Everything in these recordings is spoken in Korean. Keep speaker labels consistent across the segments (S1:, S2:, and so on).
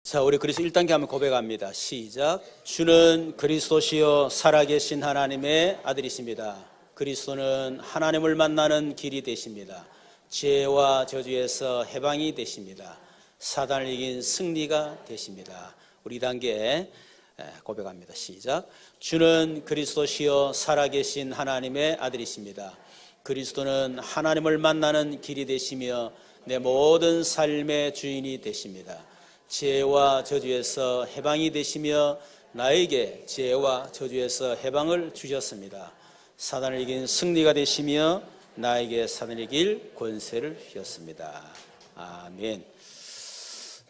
S1: 자, 우리 그리스도 1단계 한번 고백합니다. 시작. 주는 그리스도시요 살아계신 하나님의 아들이십니다. 그리스도는 하나님을 만나는 길이 되십니다. 죄와 저주에서 해방이 되십니다. 사단을 이긴 승리가 되십니다. 우리 2단계 고백합니다. 시작. 주는 그리스도시요 살아계신 하나님의 아들이십니다. 그리스도는 하나님을 만나는 길이 되시며 내 모든 삶의 주인이 되십니다. 죄와 저주에서 해방이 되시며 나에게 죄와 저주에서 해방을 주셨습니다. 사단을 이긴 승리가 되시며 나에게 사단을 이길 권세를 주셨습니다. 아멘.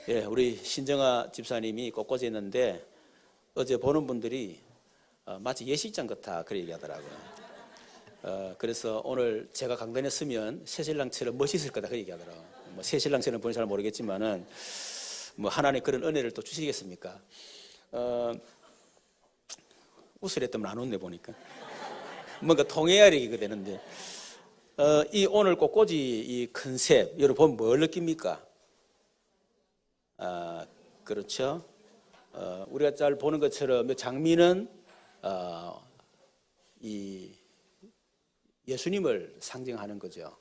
S1: 예, 우리 신정아 집사님이 꽃꽂이 했는데 어제 보는 분들이 마치 예식장 같아 그렇게 얘기하더라고요. 그래서 오늘 제가 강단에 서면 새신랑처럼 멋있을 거다 그 얘기하더라고요. 뭐 새신랑처럼 보니 잘 모르겠지만은 뭐 하나님 그런 은혜를 또 주시겠습니까? 웃으랬더만 안 웃네 보니까. 뭔가 통해야 얘기가 되는데 이 오늘 꽃꽂이 이 컨셉 여러분 보면 뭘 느낍니까? 그렇죠. 우리가 잘 보는 것처럼 장미는 이 예수님을 상징하는 거죠.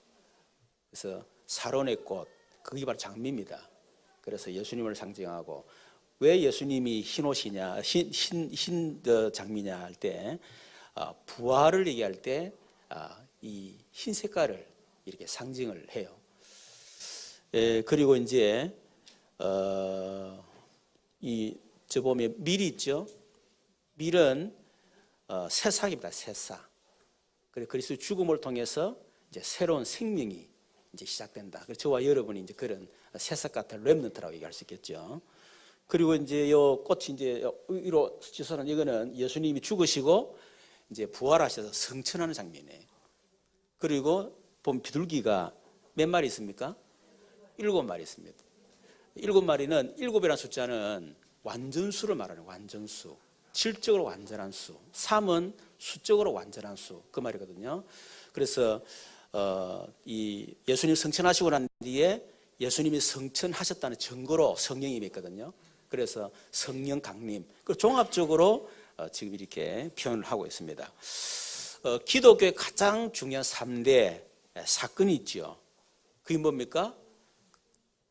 S1: 그래서 사론의 꽃 그게 바로 장미입니다. 그래서 예수님을 상징하고 왜 예수님이 흰 옷이냐, 흰 장미냐 할 때 부활을 얘기할 때 이 흰 색깔을 이렇게 상징을 해요. 그리고 이제 저 보면 밀이 있죠. 밀은 새싹입니다. 새싹. 그래서 그리스도의 죽음을 통해서 이제 새로운 생명이 이제 시작된다. 그래서 저와 여러분이 이제 그런 새싹 같은 렘넌트라고 얘기할 수 있겠죠. 그리고 이제 요 꽃이 이제 위로 지서는 이거는 예수님이 죽으시고 이제 부활하셔서 성천하는 장면이에요. 그리고 보면 비둘기가 몇 마리 있습니까? 7마리 있습니다. 7마리는 7이라는 숫자는 완전수를 말하는 완전수. 질적으로 완전한 수. 3은 수적으로 완전한 수. 그 말이거든요. 그래서 이 예수님 성천하시고 난 뒤에 예수님이 성천하셨다는 증거로 성령이 있거든요. 그래서 성령 강림. 그 종합적으로 지금 이렇게 표현을 하고 있습니다. 기독교의 가장 중요한 3대 사건이 있죠. 그게 뭡니까?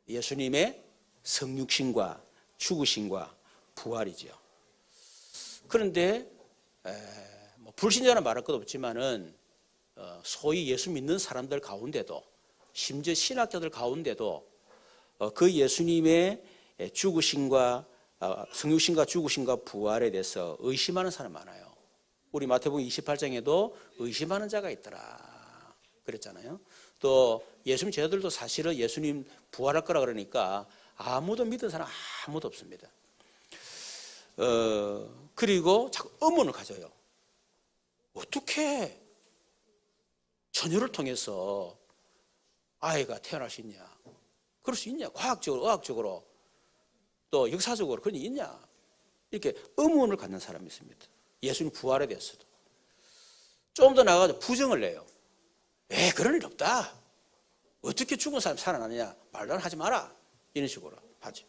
S1: 예수님의 성육신과 죽으심과 부활이죠. 그런데 뭐 불신자는 말할 것도 없지만은 소위 예수 믿는 사람들 가운데도 심지어 신학자들 가운데도 그 예수님의 죽으심과 성육신과 죽으심과 부활에 대해서 의심하는 사람 많아요. 우리 마태복음 28장에도 의심하는 자가 있더라 그랬잖아요. 또 예수님 제자들도 사실은 예수님 부활할 거라 그러니까 아무도 믿은 사람 아무도 없습니다. 그리고 자꾸 의문을 가져요. 어떻게 처녀를 통해서 아이가 태어날 수 있냐? 그럴 수 있냐? 과학적으로, 의학적으로, 또 역사적으로 그런 일이 있냐? 이렇게 의문을 갖는 사람이 있습니다. 예수님 부활에 대해서도. 좀 더 나아가서 부정을 내요. 그런 일 없다. 어떻게 죽은 사람이 살아나느냐? 말도 하지 마라. 이런 식으로 하죠.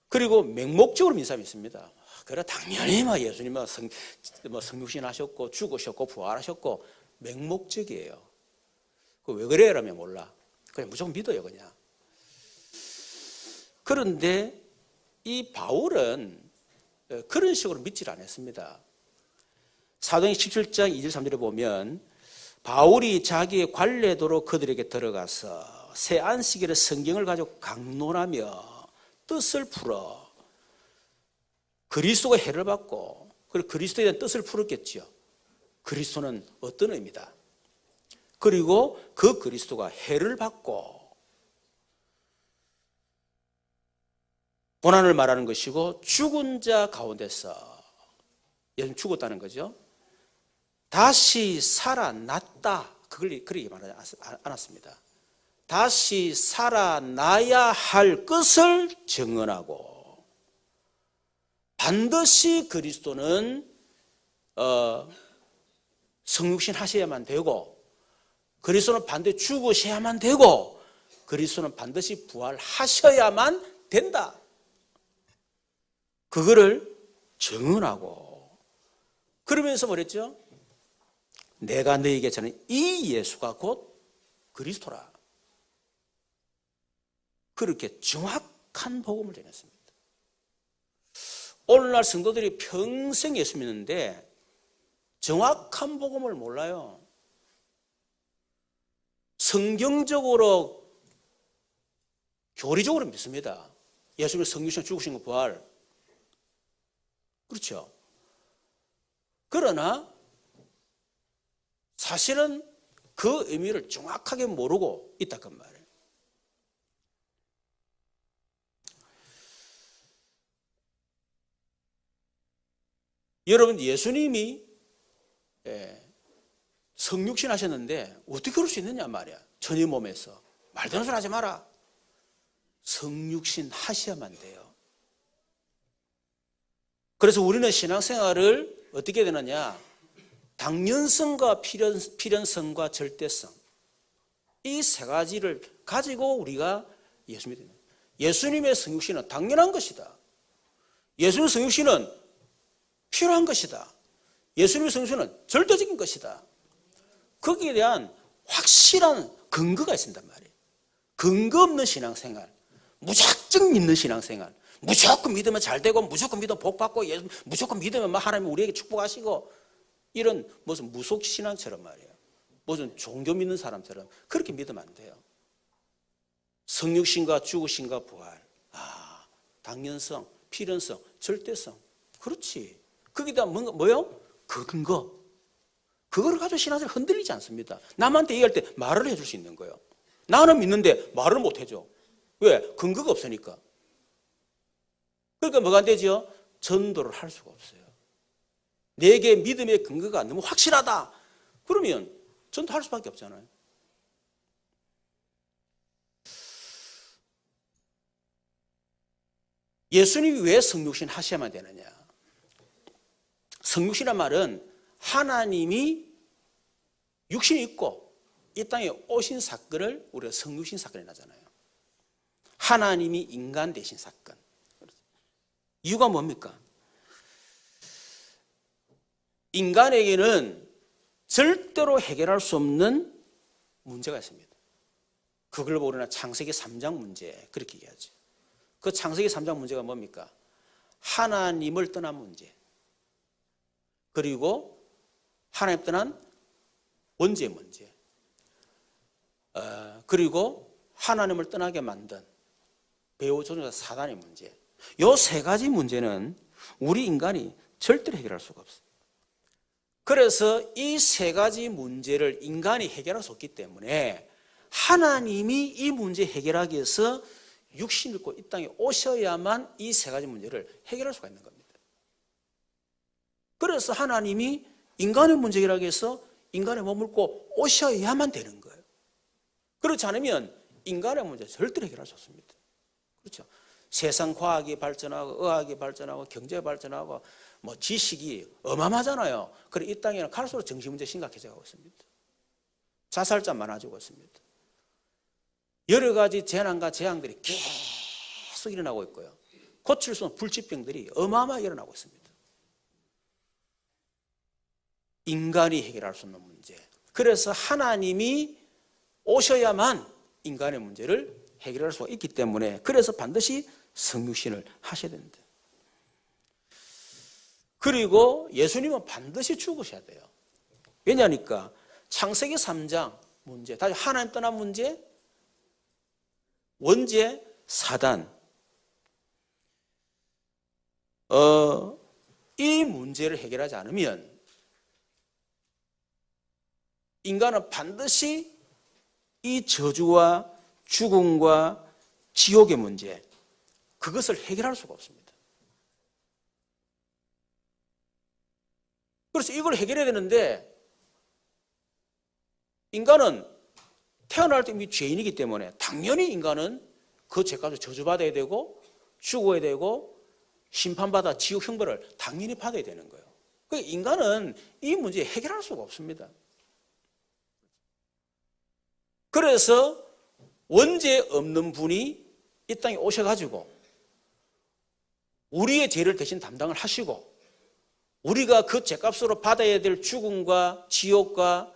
S1: 그리고 맹목적으로 믿는 사람이 있습니다. 그래, 당연히 예수님은 성육신 하셨고, 죽으셨고, 부활하셨고, 맹목적이에요. 왜 그래요? 라면 몰라. 그냥 무조건 믿어요, 그냥. 그런데 이 바울은 그런 식으로 믿질 않았습니다. 사도행전 17장 2절 3절에 보면 바울이 자기의 관례도로 그들에게 들어가서 새 안식일에 성경을 가지고 강론하며 뜻을 풀어 그리스도가 해를 받고 그리고 그리스도에 대한 뜻을 풀었겠죠. 그리스도는 어떤 의미다. 그리고 그 그리스도가 해를 받고 고난을 말하는 것이고 죽은 자 가운데서 예수님 죽었다는 거죠. 다시 살아났다. 그렇게 말하지 않았습니다. 다시 살아나야 할 것을 증언하고 반드시 그리스도는 성육신 하셔야만 되고 그리스도는 반드시 죽으셔야만 되고 그리스도는 반드시 부활하셔야만 된다. 그거를 증언하고 그러면서 뭐랬죠? 내가 너에게 전한 이 예수가 곧 그리스도라. 그렇게 정확한 복음을 전했습니다. 오늘날 성도들이 평생 예수 믿는데 정확한 복음을 몰라요. 성경적으로 교리적으로 믿습니다. 예수님의 성육신 죽으신 거 부활. 그렇죠. 그러나 사실은 그 의미를 정확하게 모르고 있다 그 말이에요. 여러분 예수님이 성육신 하셨는데 어떻게 그럴 수 있느냐 말이야. 천의 몸에서. 말도 안 되는 소리 하지 마라. 성육신 하셔야만 돼요. 그래서 우리는 신앙생활을 어떻게 해야 되느냐. 당연성과 필연성과 절대성 이 세 가지를 가지고 우리가 예수 믿는 거예요. 예수님의 성육신은 당연한 것이다. 예수님의 성육신은 필요한 것이다. 예수님의 성육신은 절대적인 것이다. 거기에 대한 확실한 근거가 있습니다 말이에요. 근거 없는 신앙생활, 무작정 믿는 신앙생활, 무조건 믿으면 잘 되고 무조건 믿으면 복 받고 무조건 믿으면 하나님 우리에게 축복하시고 이런 무슨 무속신앙처럼 말이에요. 무슨 종교 믿는 사람처럼 그렇게 믿으면 안 돼요. 성육신과 죽으신과 부활, 당연성, 필연성, 절대성, 그렇지. 거기에 대한 뭐요? 근거. 그걸 가지고 신앙생활 흔들리지 않습니다. 남한테 얘기할 때 말을 해줄 수 있는 거예요. 나는 믿는데 말을 못 해줘. 왜? 근거가 없으니까. 그러니까 뭐가 안 되죠? 전도를 할 수가 없어요. 내게 믿음의 근거가 너무 확실하다. 그러면 전도할 수밖에 없잖아요. 예수님이 왜 성육신 하셔야만 되느냐? 성육신이란 말은 하나님이 육신이 있고 이 땅에 오신 사건을 우리가 성육신 사건이 나잖아요. 하나님이 인간 되신 사건. 이유가 뭡니까? 인간에게는 절대로 해결할 수 없는 문제가 있습니다. 그걸 우리는 창세기 3장 문제 그렇게 얘기하죠. 그 창세기 3장 문제가 뭡니까? 하나님을 떠난 문제. 그리고 하나님 떠난 원죄의 문제. 그리고 하나님을 떠나게 만든 배후 조종자 사단의 문제. 이 세 가지 문제는 우리 인간이 절대로 해결할 수가 없어요. 그래서 이 세 가지 문제를 인간이 해결할 수 없기 때문에 하나님이 이 문제 해결하기 위해서 육신을 입고 이 땅에 오셔야만 이 세 가지 문제를 해결할 수가 있는 겁니다. 그래서 하나님이 인간의 문제 해결하기 위해서 인간의 몸을 입고 오셔야만 되는 거예요. 그렇지 않으면 인간의 문제 절대로 해결할 수 없습니다. 그렇죠? 세상 과학이 발전하고 의학이 발전하고 경제가 발전하고 뭐 지식이 어마어마하잖아요. 그래 이 땅에는 갈수록 정신 문제 심각해져 가고 있습니다. 자살자 많아지고 있습니다. 여러 가지 재난과 재앙들이 계속 일어나고 있고요. 고칠 수 없는 불치병들이 어마어마하게 일어나고 있습니다. 인간이 해결할 수 없는 문제. 그래서 하나님이 오셔야만 인간의 문제를 해결할 수가 있기 때문에 그래서 반드시 성육신을 하셔야 된다. 그리고 예수님은 반드시 죽으셔야 돼요. 왜냐니까 창세기 3장 문제, 다시 하나님 떠난 문제, 원죄, 사단. 이 문제를 해결하지 않으면 인간은 반드시 이 저주와 죽음과 지옥의 문제, 그것을 해결할 수가 없습니다. 그래서 이걸 해결해야 되는데 인간은 태어날 때 이미 죄인이기 때문에 당연히 인간은 그 죄값을 저주받아야 되고 죽어야 되고 심판받아 지옥 형벌을 당연히 받아야 되는 거예요. 그러니까 인간은 이 문제 해결할 수가 없습니다. 그래서 원죄 없는 분이 이 땅에 오셔가지고 우리의 죄를 대신 담당을 하시고 우리가 그 죄값으로 받아야 될 죽음과 지옥과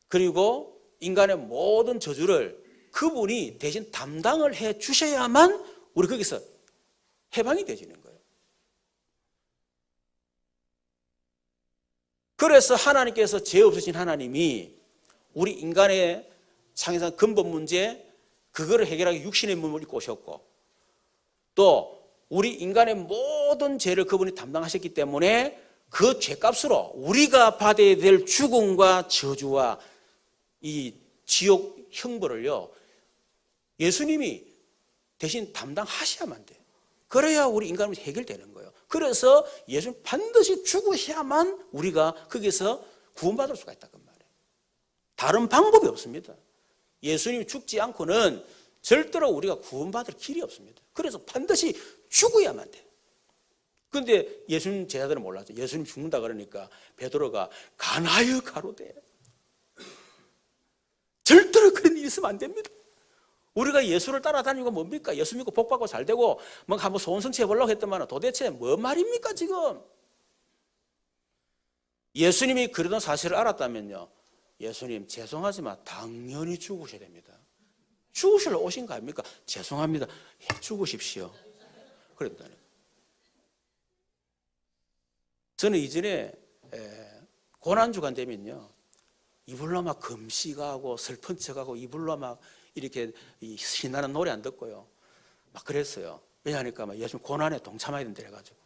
S1: 그리고 인간의 모든 저주를 그분이 대신 담당을 해 주셔야만 우리 거기서 해방이 되지는 거예요. 그래서 하나님께서 죄 없으신 하나님이 우리 인간의 창의상 근본 문제 그거를 해결하기 육신의 몸을 입고 오셨고 또 우리 인간의 모든 죄를 그분이 담당하셨기 때문에 그 죄값으로 우리가 받아야 될 죽음과 저주와 이 지옥 형벌을요 예수님이 대신 담당하셔야만 돼요. 그래야 우리 인간은 해결되는 거예요. 그래서 예수님 반드시 죽으셔야만 우리가 거기서 구원받을 수가 있다 그 말이에요. 다른 방법이 없습니다. 예수님이 죽지 않고는 절대로 우리가 구원받을 길이 없습니다. 그래서 반드시 죽어야만 돼요. 그런데 예수님 제자들은 몰랐죠. 예수님 죽는다 그러니까 베드로가 간하여 가로되 절대로 그런 일이 있으면 안 됩니다. 우리가 예수를 따라다니고 뭡니까? 예수 믿고 복받고 잘 되고 뭐 한번 소원 성취해 보려고 했더만 도대체 뭐 말입니까 지금? 예수님이 그러던 사실을 알았다면요 예수님 죄송하지만 당연히 죽으셔야 됩니다. 죽으시러 오신 거 아닙니까? 죄송합니다. 죽으십시오. 그랬다니까. 저는 이전에 고난주간 되면요 이불로 막 금식하고 슬픈 척하고 이불로 막 이렇게 신나는 노래 안 듣고요 막 그랬어요. 왜냐하니까 막 예수님 고난에 동참해야 된다 해가지고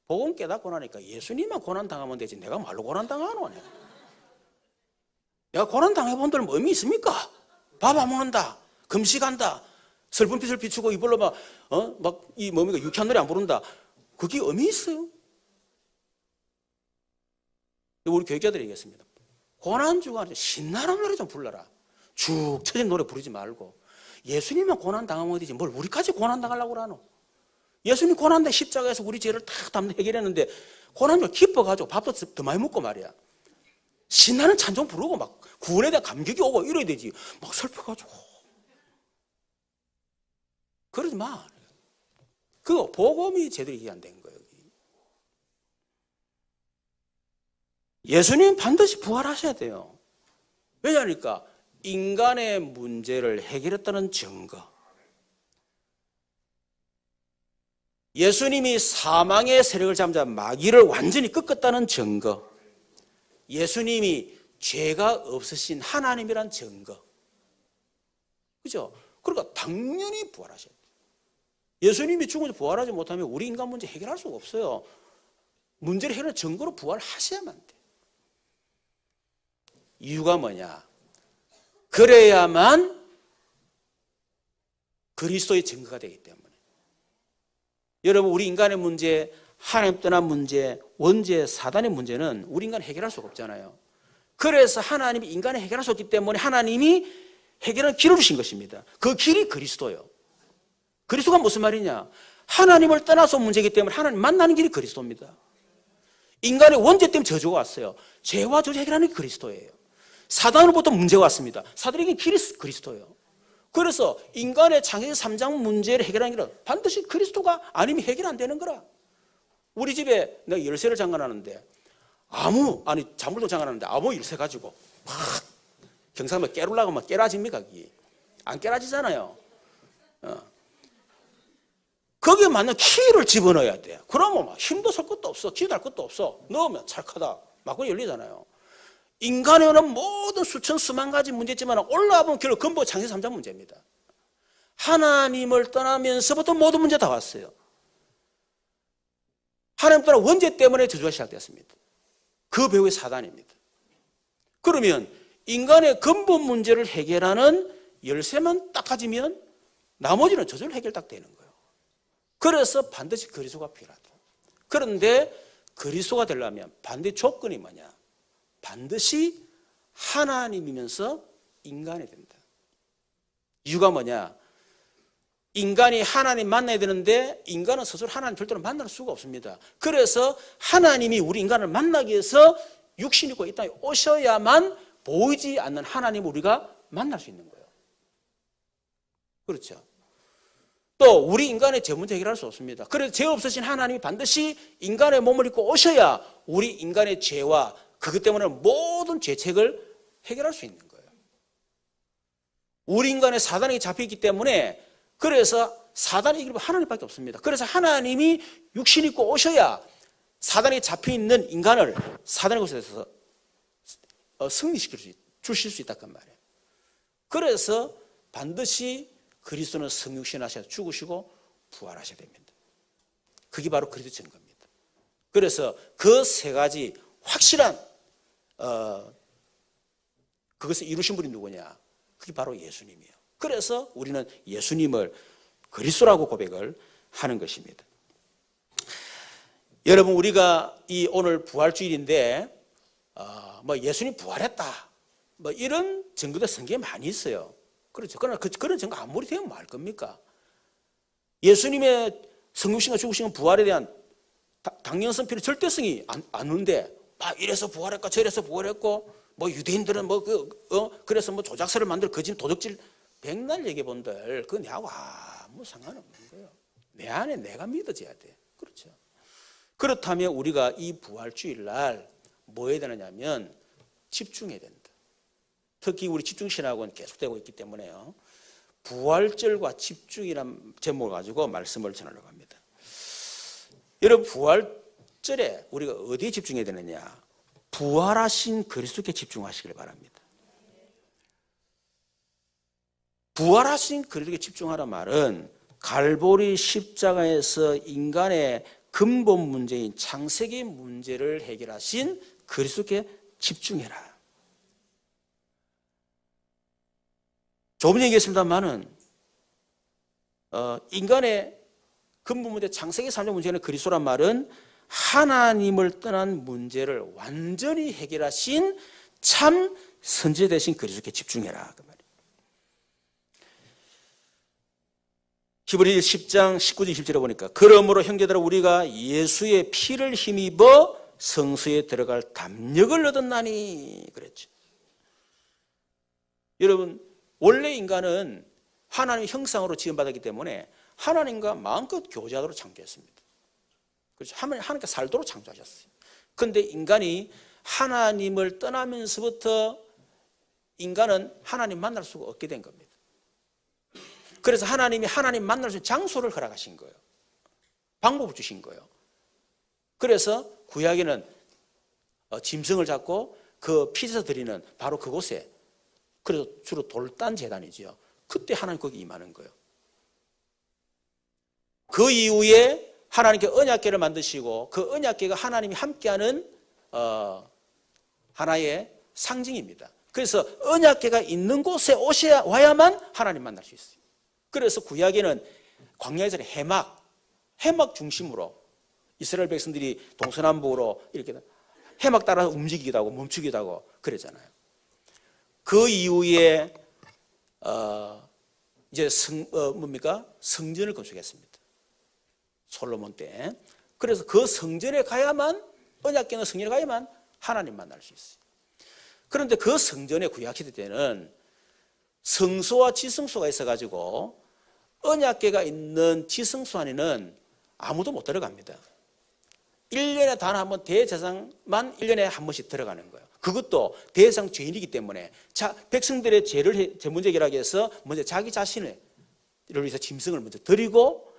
S1: 복음 깨닫고 나니까 예수님만 고난 당하면 되지 내가 말로 고난 당하노? 내가 고난 당해본 데는 의미 있습니까? 밥 안 먹는다, 금식한다, 슬픈 빛을 비추고 이불로 막 이 뭡니까 유쾌한 노래 안 부른다. 그게 의미 있어요? 우리 교육자들이 얘기했습니다. 고난주간에 신나는 노래 좀 불러라. 축 처진 노래 부르지 말고 예수님만 고난 당하면 되지 뭘 우리까지 고난 당하려고 그러노? 예수님 고난당 십자가에서 우리 죄를 다 해결했는데 고난주간 기뻐가지고 밥도 더 많이 먹고 말이야. 신나는 찬송 부르고 막 구원에 대한 감격이 오고 이래야 되지. 막 슬퍼가지고. 그러지 마. 그거 복음이 제대로 이해 안 된 거예요. 예수님 반드시 부활하셔야 돼요. 왜냐하니까 인간의 문제를 해결했다는 증거. 예수님이 사망의 세력을 잠자 마귀를 완전히 꺾었다는 증거. 예수님이 죄가 없으신 하나님이란 증거. 그죠? 그러니까 당연히 부활하셔야 돼요. 예수님이 죽어서 부활하지 못하면 우리 인간 문제 해결할 수가 없어요. 문제를 해결하는 증거로 부활하셔야만 돼요. 이유가 뭐냐? 그래야만 그리스도의 증거가 되기 때문에. 여러분 우리 인간의 문제, 하나님 떠난 문제, 원죄, 사단의 문제는 우리 인간이 해결할 수가 없잖아요. 그래서 하나님이 인간을 해결할 수 없기 때문에 하나님이 해결하는 길을 주신 것입니다. 그 길이 그리스도예요. 그리스도가 무슨 말이냐? 하나님을 떠나서 문제이기 때문에 하나님 만나는 길이 그리스도입니다. 인간의 원죄 때문에 저주가 왔어요. 죄와 저주 해결하는 게 그리스도예요. 사단으로부터 문제가 왔습니다. 사단에게 길이 그리스도예요. 그래서 인간의 창세기 3장 문제를 해결하는 길은 반드시 그리스도가 아니면 해결 안 되는 거라. 우리 집에 내가 열쇠를 잠가놨는데 자물도 잠가놨는데 아무 열쇠 가지고 막 경상도 깨르려고 막 깨라집니까? 안 깨라지잖아요. 거기에 맞는 키를 집어넣어야 돼. 그러면 막 힘도 쓸 것도 없어. 기도 할 것도 없어. 넣으면 찰칵하다. 막고 열리잖아요. 인간의 모든 수천 수만 가지 문제 있지만 올라와 보면 결국 근본 창세기 3장 문제입니다. 하나님을 떠나면서부터 모든 문제 다 왔어요. 하나님 떠나 원죄 때문에 저주가 시작됐습니다. 그 배후의 사단입니다. 그러면 인간의 근본 문제를 해결하는 열쇠만 딱 가지면 나머지는 저절로 해결 딱 되는 거예요. 그래서 반드시 그리스도가 필요하다. 그런데 그리스도가 되려면 반드시 조건이 뭐냐? 반드시 하나님이면서 인간이 된다. 이유가 뭐냐? 인간이 하나님 만나야 되는데 인간은 스스로 하나님 절대로 만날 수가 없습니다. 그래서 하나님이 우리 인간을 만나기 위해서 육신이 있고 이 땅에 오셔야만 보이지 않는 하나님을 우리가 만날 수 있는 거예요. 그렇죠? 또 우리 인간의 죄 문제 해결할 수 없습니다. 그래서 죄 없으신 하나님이 반드시 인간의 몸을 입고 오셔야 우리 인간의 죄와 그것 때문에 모든 죄책을 해결할 수 있는 거예요. 우리 인간의 사단에게 잡혀있기 때문에 그래서 사단의 이기는 하나님밖에 없습니다. 그래서 하나님이 육신 입고 오셔야 사단에게 잡혀있는 인간을 사단의 곳에서 승리시킬 주실 수 있다는 말이에요. 그래서 반드시 그리스도는 성육신 하셔서 죽으시고 부활하셔야 됩니다. 그게 바로 그리스도 증거입니다. 그래서 그 세 가지 확실한 그것을 이루신 분이 누구냐? 그게 바로 예수님이에요. 그래서 우리는 예수님을 그리스도라고 고백을 하는 것입니다. 여러분, 우리가 이 오늘 부활주일인데 뭐 예수님 부활했다 뭐 이런 증거도 성경에 많이 있어요. 그렇죠. 그러나 그런 증거 아무리 되면 뭐 할 겁니까? 예수님의 성육신과 죽으신 부활에 대한 당연성필의 절대성이 안 오는데 막 이래서 부활했고 저래서 부활했고 뭐 유대인들은 뭐 그래서 뭐 조작서를 만들 거짓 도적질 백날 얘기해본들 그거 내하고 아무 상관없는 거예요. 내 안에 내가 믿어져야 돼. 그렇죠. 그렇다면 우리가 이 부활주일날 뭐 해야 되느냐면 집중해야 된다. 특히 우리 집중신학은 계속되고 있기 때문에요. 부활절과 집중이라는 제목을 가지고 말씀을 전하려고 합니다. 여러분, 부활절에 우리가 어디에 집중해야 되느냐? 부활하신 그리스도께 집중하시길 바랍니다. 부활하신 그리스도께 집중하란 말은 갈보리 십자가에서 인간의 근본 문제인 창세기 문제를 해결하신 그리스도께 집중해라. 조금 얘기했습니다만은 인간의 근본 문제 창세기 3조 문제는 그리스도란 말은 하나님을 떠난 문제를 완전히 해결하신 참 선지자 되신 그리스도께 집중해라. 그 말이에요. 히브리 10장 19절 20절에 보니까 그러므로 형제들아 우리가 예수의 피를 힘입어 성소에 들어갈 담력을 얻었나니 그랬죠. 여러분, 원래 인간은 하나님의 형상으로 지음받았기 때문에 하나님과 마음껏 교제하도록 창조했습니다. 그렇죠. 하나님께 살도록 창조하셨어요. 그런데 인간이 하나님을 떠나면서부터 인간은 하나님 만날 수가 없게 된 겁니다. 그래서 하나님이 하나님 만날 수 있는 장소를 허락하신 거예요. 방법을 주신 거예요. 그래서 구약에는 짐승을 잡고 그 피에서 드리는 바로 그곳에, 그래서 주로 돌단 제단이지요. 그때 하나님 거기 임하는 거예요. 그 이후에 하나님께 언약궤를 만드시고 그 언약궤가 하나님이 함께하는 하나의 상징입니다. 그래서 언약궤가 있는 곳에 와야만 하나님 만날 수 있어요. 그래서 구약에는 광야에서 해막 중심으로 이스라엘 백성들이 동서남북으로 이렇게 해막 따라 움직이기도 하고 멈추기도 하고 그랬잖아요. 그 이후에 이제 성전을 건축했습니다. 솔로몬 때. 그래서 그 성전에 가야만, 언약궤는 성전에 가야만 하나님 만날 수 있어요. 그런데 그 성전의 구약시대 때는 성소와 지성소가 있어가지고 언약궤가 있는 지성소 안에는 아무도 못 들어갑니다. 1년에 단 한 번 대제사장만 1년에 한 번씩 들어가는 거예요. 그것도 대제사장 죄인이기 때문에 백성들의 죄 문제 해결하기 위해서 먼저 자기 자신을 위해서 짐승을 먼저 드리고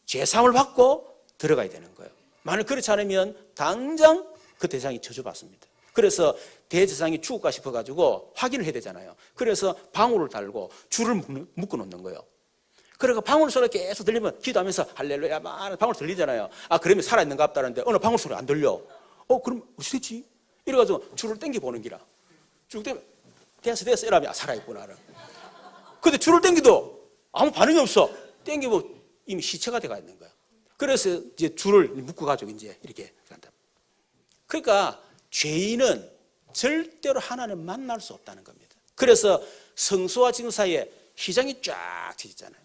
S1: 죄사함을 받고 들어가야 되는 거예요. 만약 그렇지 않으면 당장 그 대제사장이 저주받습니다. 그래서 대제사장이 죽을까 싶어가지고 확인을 해야 되잖아요. 그래서 방울을 달고 줄을 묶어 놓는 거예요. 그러니까 방울 소리가 계속 들리면 기도하면서 할렐루야 막 방울 들리잖아요. 그러면 살아있는가 보다는데 어느 방울 소리 안 들려. 그럼 어찌 됐지? 이래가지고 줄을 당겨 보는 기라. 쭉 당기면 됐어 이러면 살아있구나. 근데 줄을 당기도 아무 반응이 없어. 당기면 이미 시체가 돼가 있는 거야. 그래서 이제 줄을 묶어가지고 이제 이렇게 간다. 그러니까 죄인은 절대로 하나님 만날 수 없다는 겁니다. 그래서 성소와 지금 사이에 휘장이 쫙 찢어졌잖아요.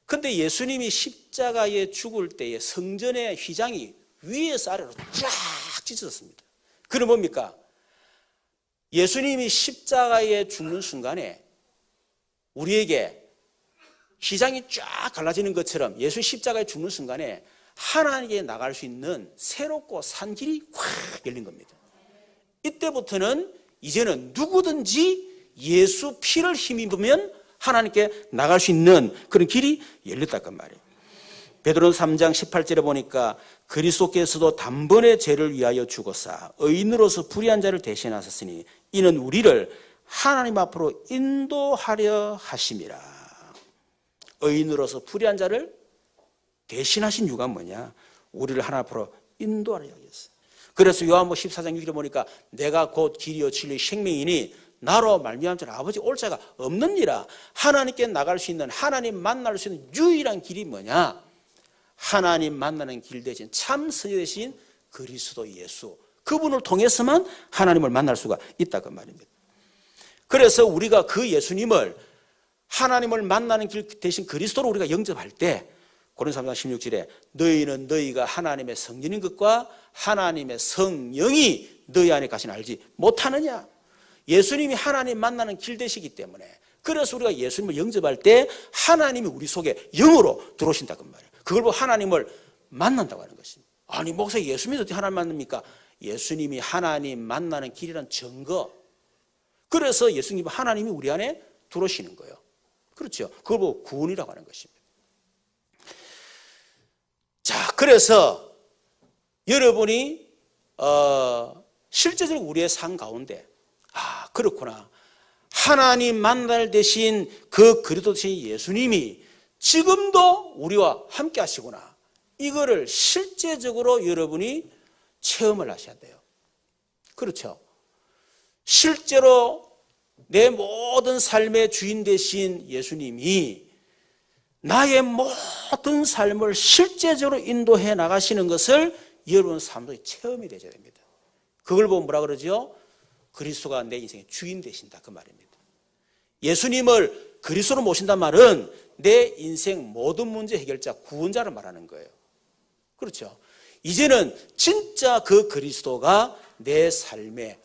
S1: 근데 예수님이 십자가에 죽을 때에 성전의 휘장이 위에서 아래로 쫙 찢어졌습니다. 그럼 뭡니까? 예수님이 십자가에 죽는 순간에 우리에게 시장이 쫙 갈라지는 것처럼 예수 십자가에 죽는 순간에 하나님께 나갈 수 있는 새롭고 산 길이 확 열린 겁니다. 이때부터는 이제는 누구든지 예수 피를 힘입으면 하나님께 나갈 수 있는 그런 길이 열렸다는 말이에요. 베드로는 3장 18절에 보니까 그리스도께서도 단번에 죄를 위하여 죽었사 의인으로서 불의한 자를 대신하셨으니 이는 우리를 하나님 앞으로 인도하려 하심이라. 의인으로서 불의한 자를 대신하신 이유가 뭐냐? 우리를 하나님 앞으로 인도하려 하셨어요. 그래서 요한복음 14장 6절에 보니까 내가 곧 길이요 진리요 생명이니 나로 말미암은 자는 아버지 올 자가 없느니라. 하나님께 나갈 수 있는, 하나님 만날 수 있는 유일한 길이 뭐냐? 하나님 만나는 길 대신 참 선지 대신 그리스도 예수, 그분을 통해서만 하나님을 만날 수가 있다 그 말입니다. 그래서 우리가 그 예수님을 하나님을 만나는 길 대신 그리스도로 우리가 영접할 때 고린도서 3장 16절에 너희는 너희가 하나님의 성전인 것과 하나님의 성령이 너희 안에 가시는 알지 못하느냐. 예수님이 하나님 만나는 길 되시기 때문에 그래서 우리가 예수님을 영접할 때 하나님이 우리 속에 영으로 들어오신다고 말이에요. 그걸 보고 하나님을 만난다고 하는 것입니다. 아니 목사님 예수님이 어떻게 하나님 만납니까? 예수님이 하나님 만나는 길이란 증거. 그래서 예수님 하나님이 우리 안에 들어오시는 거예요. 그렇죠. 그걸 보고 구원이라고 하는 것입니다. 자, 그래서 여러분이 실제적으로 우리의 삶 가운데 그렇구나. 하나님 만날 대신 그 그리스도 대신 예수님이 지금도 우리와 함께 하시구나. 이거를 실제적으로 여러분이 체험을 하셔야 돼요. 그렇죠. 실제로 내 모든 삶의 주인 되신 예수님이 나의 모든 삶을 실제적으로 인도해 나가시는 것을 여러분 삶 속에 체험이 되셔야 됩니다. 그걸 보면 뭐라 그러죠? 그리스도가 내 인생의 주인 되신다 그 말입니다. 예수님을 그리스도로 모신단 말은 내 인생 모든 문제 해결자, 구원자를 말하는 거예요. 그렇죠. 이제는 진짜 그 그리스도가 내 삶의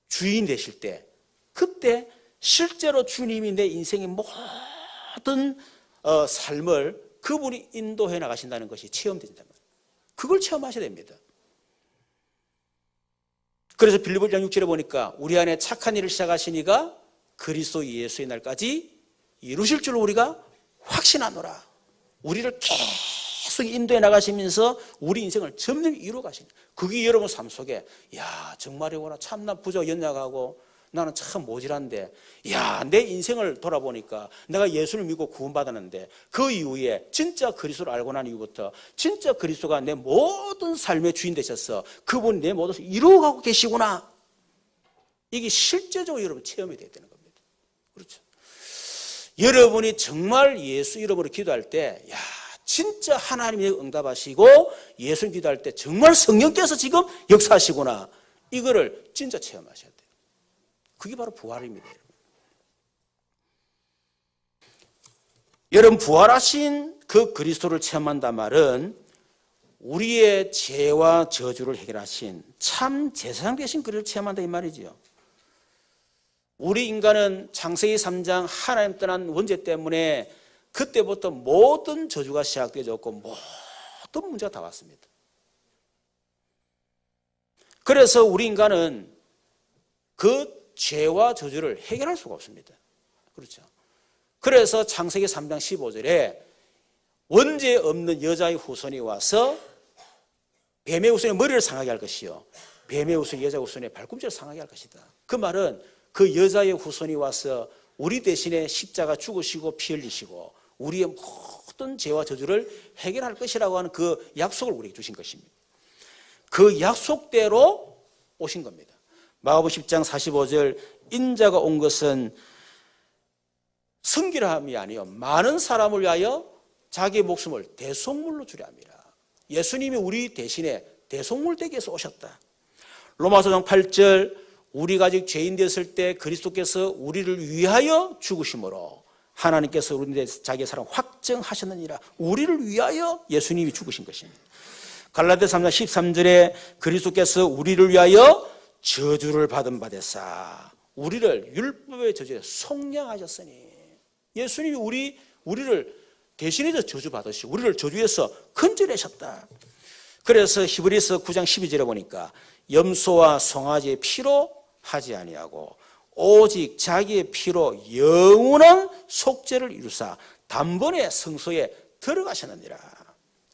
S1: 주인 되실 때 그때 실제로 주님이 내 인생의 모든 삶을 그분이 인도해 나가신다는 것이 체험된단 말이에요. 그걸 체험하셔야 됩니다. 그래서 빌립보서 1장 6절에 보니까 우리 안에 착한 일을 시작하시니가 그리스도 예수의 날까지 이루실 줄 우리가 확신하노라. 우리를 계속 인도해 나가시면서 우리 인생을 점점 이루어 가시는 그게 여러분 삶 속에 야 정말이구나 참나 부족 연약하고 나는 참 모질한데 야 내 인생을 돌아보니까 내가 예수를 믿고 구원받았는데 그 이후에 진짜 그리스도를 알고 난 이후부터 진짜 그리스도가 내 모든 삶의 주인 되셔서 그분이 내 모든 것을 이루어가고 계시구나. 이게 실제적으로 여러분 체험이 돼야 되는 겁니다. 그렇죠. 여러분이 정말 예수 이름으로 기도할 때 야 진짜 하나님이 응답하시고 예수님 기도할 때 정말 성령께서 지금 역사하시구나. 이거를 진짜 체험하셔야 돼요. 그게 바로 부활입니다. 여러분 부활하신 그 그리스도를 체험한단 말은 우리의 죄와 저주를 해결하신 참 제사장 되신 그를 체험한다 이 말이죠. 우리 인간은 창세기 3장 하나님 떠난 원죄 때문에 그때부터 모든 저주가 시작되어졌고 모든 문제가 다 왔습니다. 그래서 우리 인간은 그 죄와 저주를 해결할 수가 없습니다. 그렇죠. 그래서 창세기 3장 15절에 원죄 없는 여자의 후손이 와서 뱀의 후손의 머리를 상하게 할 것이요 뱀의 후손이 여자의 후손의 발꿈치를 상하게 할 것이다. 그 말은 그 여자의 후손이 와서 우리 대신에 십자가 죽으시고 피 흘리시고 우리의 모든 죄와 저주를 해결할 것이라고 하는 그 약속을 우리에게 주신 것입니다. 그 약속대로 오신 겁니다. 마가복음 10장 45절 인자가 온 것은 성결함이 아니요 많은 사람을 위하여 자기의 목숨을 대속물로 주려 함이라. 예수님이 우리 대신에 대속물 되기 위해서 오셨다. 로마서 5장 8절 우리가 아직 죄인 되었을 때 그리스도께서 우리를 위하여 죽으심으로 하나님께서 우리에 자기의 사랑 확정하셨느니라. 우리를 위하여 예수님이 죽으신 것입니다. 갈라디아서 3장 13절에 그리스도께서 우리를 위하여 저주를 받은 바 되사 우리를 율법의 저주에 속량하셨으니 예수님이 우리 우리를 대신해서 저주받으시고 우리를 저주에서 건져내셨다. 그래서 히브리서 9장 12절에 보니까 염소와 송아지의 피로 하지 아니하고 오직 자기의 피로 영원한 속죄를 이루사 단번에 성소에 들어가셨느니라.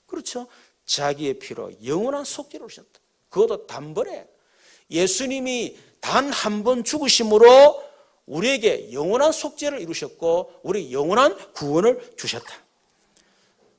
S1: 그렇죠? 자기의 피로 영원한 속죄를 이루셨다. 그것도 단번에. 예수님이 단 한 번 죽으심으로 우리에게 영원한 속죄를 이루셨고 우리 영원한 구원을 주셨다.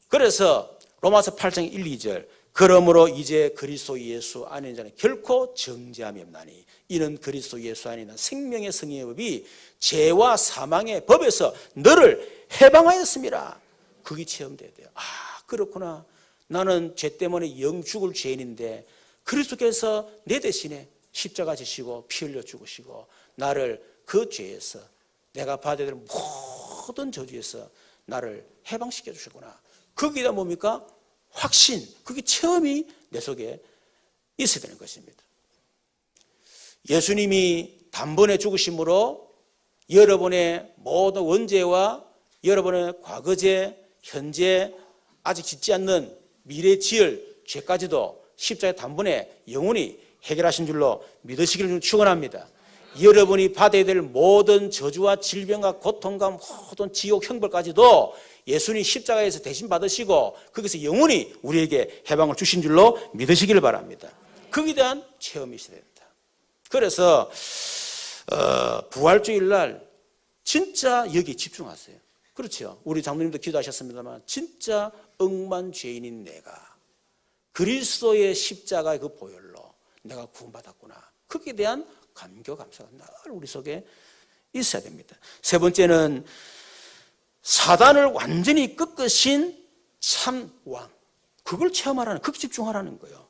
S1: 그래서 로마서 8장 1, 2절 그러므로 이제 그리스도 예수 안에 있는 자는 결코 정죄함이 없나니 이는 그리스도 예수 안에 있는 생명의 성령의 법이 죄와 사망의 법에서 너를 해방하였습니다. 그게 체험돼야 돼요. 아, 그렇구나. 나는 죄 때문에 영 죽을 죄인인데 그리스도께서 내 대신에 십자가 지시고 피 흘려 죽으시고 나를 그 죄에서 내가 받아야 될 모든 저주에서 나를 해방시켜 주셨구나. 거기다 뭡니까? 확신, 그게 체험이 내 속에 있어야 되는 것입니다. 예수님이 단번에 죽으심으로 여러분의 모든 원죄와 여러분의 과거죄, 현재, 아직 짓지 않는 미래 지을 죄까지도 십자가에 단번에 영원히 해결하신 줄로 믿으시기를 축원합니다. 여러분이 받아야 될 모든 저주와 질병과 고통과 모든 지옥 형벌까지도 예수님 십자가에서 대신 받으시고 거기서 영원히 우리에게 해방을 주신 줄로 믿으시기를 바랍니다. 거기에 대한 체험이 있어야 됩니다. 그래서 부활주일 날 진짜 여기 집중하세요. 그렇죠. 우리 장로님도 기도하셨습니다만 진짜 억만죄인인 내가 그리스도의 십자가의 그 보혈로 내가 구원받았구나. 거기에 대한 감격, 감사가 늘 우리 속에 있어야 됩니다. 세 번째는 사단을 완전히 꺾으신 참 왕. 그걸 체험하라는, 그걸 집중하라는 거예요.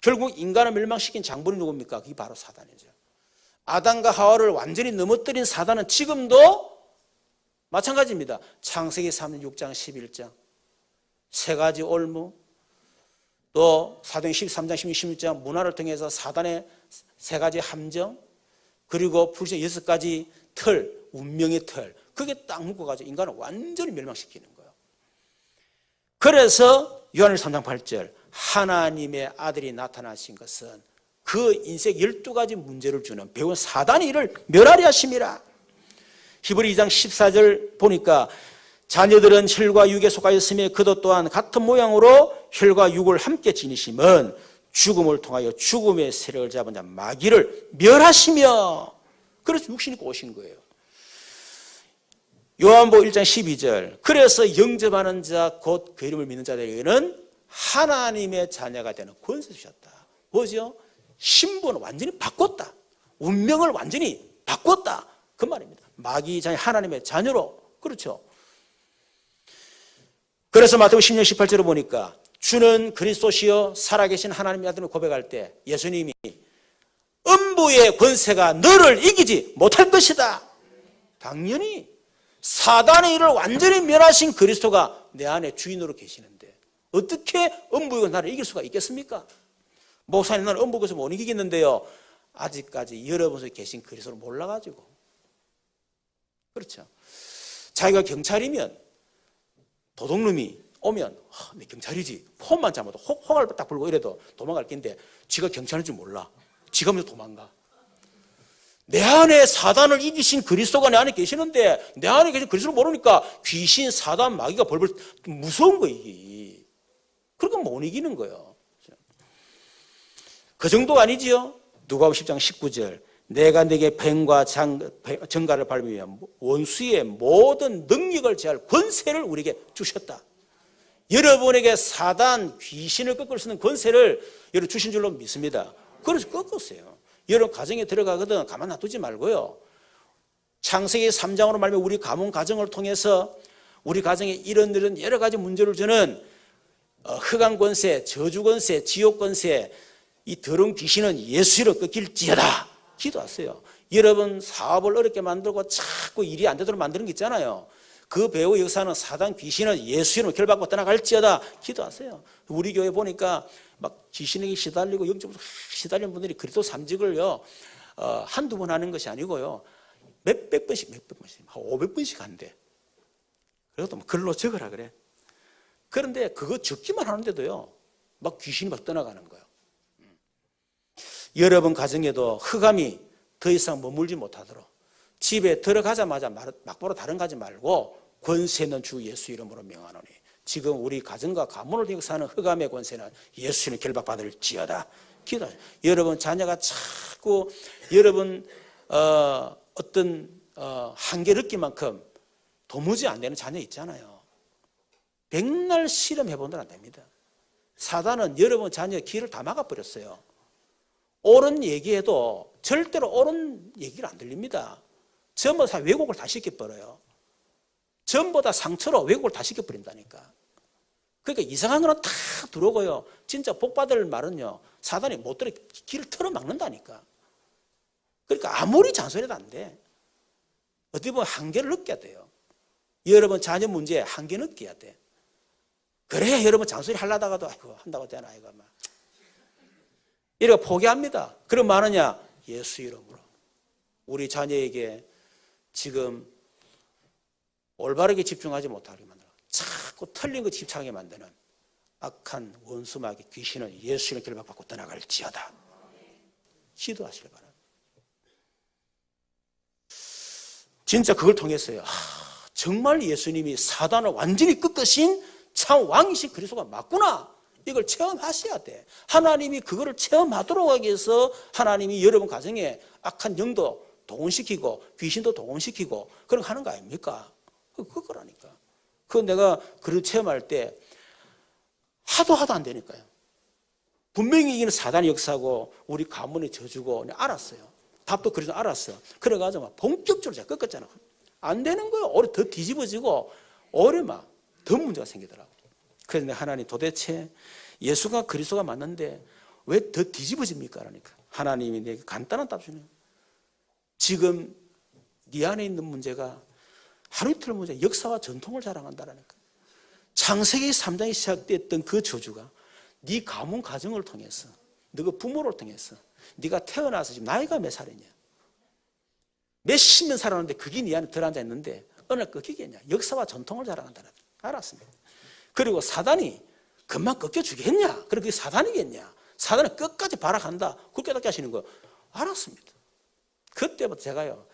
S1: 결국 인간을 멸망시킨 장본이 누굽니까? 그게 바로 사단이죠. 아담과 하와를 완전히 넘어뜨린 사단은 지금도 마찬가지입니다. 창세기 36장 11장 세 가지 올무, 또 사도행 13장 16장 문화를 통해서 사단의 세 가지 함정, 그리고 불신 6가지 틀, 운명의 틀, 그게 딱 묶어가지고 인간을 완전히 멸망시키는 거예요. 그래서 요한일서 3장 8절 하나님의 아들이 나타나신 것은 그 인생 12가지 문제를 주는 배운 사단이 이를 멸하리 하심이라. 히브리 2장 14절 보니까 자녀들은 혈과 육에 속하였으며 그도 또한 같은 모양으로 혈과 육을 함께 지니심은 죽음을 통하여 죽음의 세력을 잡은 자 마귀를 멸하시며, 그래서 육신이 입고 오신 거예요. 요한복음 1장 12절 그래서 영접하는 자 곧 그 이름을 믿는 자들에게는 하나님의 자녀가 되는 권세 주셨다. 뭐죠? 신분을 완전히 바꿨다. 운명을 완전히 바꿨다. 그 말입니다. 마귀 자녀 하나님의 자녀로. 그렇죠. 그래서 마태복음 10장 18절을 보니까 주는 그리스도시여 살아계신 하나님의 아들을 고백할 때 예수님이 음부의 권세가 너를 이기지 못할 것이다. 당연히 사단의 일을 완전히 멸하신 그리스도가 내 안에 주인으로 계시는데 어떻게 음부의 권세가 나를 이길 수가 있겠습니까? 목사님 나는 음부의 권세 못 이기겠는데요. 아직까지 여러분 속에 계신 그리스도를 몰라가지고. 그렇죠. 자기가 경찰이면 도둑놈이 오면 내 경찰이지 폰만 잡아도 호갈 딱 불고 이래도 도망갈 낀데 지가 경찰인 줄 몰라. 지가 먼저 도망가. 내 안에 사단을 이기신 그리스도가 내 안에 계시는데 내 안에 계신 그리스도를 모르니까 귀신, 사단, 마귀가 벌벌 무서운 거예요. 이게. 그러니까 못 이기는 거예요. 그 정도가 아니지요. 누가복음 10장 19절 내가 네게 뱀과 정갈을 밟으며 원수의 모든 능력을 제할 권세를 우리에게 주셨다. 여러분에게 사단, 귀신을 꺾을 수 있는 권세를 여러분 주신 줄로 믿습니다. 그래서 꺾었어요. 여러분 가정에 들어가거든 가만 놔두지 말고요. 창세기 3장으로 말하면 우리 가문 가정을 통해서 우리 가정에 이런 여러 가지 문제를 주는 흑암 권세, 저주 권세, 지옥 권세, 이 더러운 귀신은 예수 이름으로 꺾일지어다. 기도하세요. 여러분 사업을 어렵게 만들고 자꾸 일이 안 되도록 만드는 게 있잖아요. 그 배후 역사는 사단 귀신은 예수 이름으로 결박받고 떠나갈지어다. 기도하세요. 우리 교회 보니까 막 귀신에게 시달리고 영적으로 시달리는 분들이 그리스도 삼직을요 한두 번 하는 것이 아니고요 몇백 번씩 한 500번씩 한대. 그래도 뭐 글로 적으라 그래. 그런데 그거 적기만 하는데도요, 막 귀신이 막 떠나가는 거예요. 여러분 가정에도 흑암이 더 이상 머물지 못하도록 집에 들어가자마자 막바로 다른 가지 말고 권세 있는 주 예수 이름으로 명하노니 지금 우리 가정과 가문을 형성하는 흑암의 권세는 예수님 결박받을지어다. 기도하죠. 여러분 자녀가 자꾸 여러분 어떤 한계 느낄 만큼 도무지 안 되는 자녀 있잖아요. 백날 실험해 보면 안 됩니다. 사단은 여러분 자녀의 귀를 다 막아버렸어요. 옳은 얘기해도 절대로 옳은 얘기를 안 들립니다. 전부 다 왜곡을 다 시켜버려요. 전부 다 상처로 왜곡을 다 시켜버린다니까. 그러니까 이상한 거는 다 들어오고요. 진짜 복 받을 말은요, 사단이 못 들어 길을 틀어 막는다니까. 그러니까 아무리 잔소리도 안 돼. 어떻게 보면 한계를 느껴야 돼요. 여러분 자녀 문제에 한계 느껴야 돼. 그래야 여러분 잔소리 하려다가도 아이고 한다고 되나 이거 막 이렇게 포기합니다. 그럼 뭐하느냐? 예수 이름으로 우리 자녀에게 지금 올바르게 집중하지 못하게 만들어 자꾸 틀린 거 집착하게 만드는 악한 원수마귀 귀신은 예수 이름 결박받고 떠나갈지어다. 기도하시길 바랍니다. 진짜 그걸 통해서요, 정말 예수님이 사단을 완전히 꺾으신 참 왕이신 그리스도가 맞구나, 이걸 체험하셔야 돼. 하나님이 그거를 체험하도록 하기 위해서 하나님이 여러분 가정에 악한 영도 동원시키고 귀신도 동원시키고 그런 거 하는 거 아닙니까? 그거라니까. 그거 내가 그걸 체험할 때 하도 안 되니까요. 분명히 이기는 사단의 역사고 우리 가문의 저주고 알았어요. 답도 그래서 알았어. 그래가지고 막 본격적으로 제가 꺾었잖아. 안 되는 거예요. 오히려 더 뒤집어지고 오히려 막 더 문제가 생기더라고. 그래서 내가 하나님 도대체 예수가 그리스도가 맞는데 왜 더 뒤집어집니까? 그러니까 하나님이 내게 간단한 답 주네요. 지금 네 안에 있는 문제가 하루 이틀 문제, 역사와 전통을 자랑한다라니까. 창세기 3장에 시작됐던 그 저주가 네 가문 가정을 통해서, 너가 부모를 통해서, 네가 태어나서 지금 나이가 몇 살이냐? 몇십 년 살았는데 그게 네 안에 들어앉아 있는데 어느 날 꺾이겠냐? 역사와 전통을 자랑한다는. 알았습니다. 그리고 사단이 금방 꺾여주겠냐? 그렇게 사단이겠냐? 사단은 끝까지 발악한다. 그걸 깨닫게 하시는 거 알았습니다. 그때부터 제가요,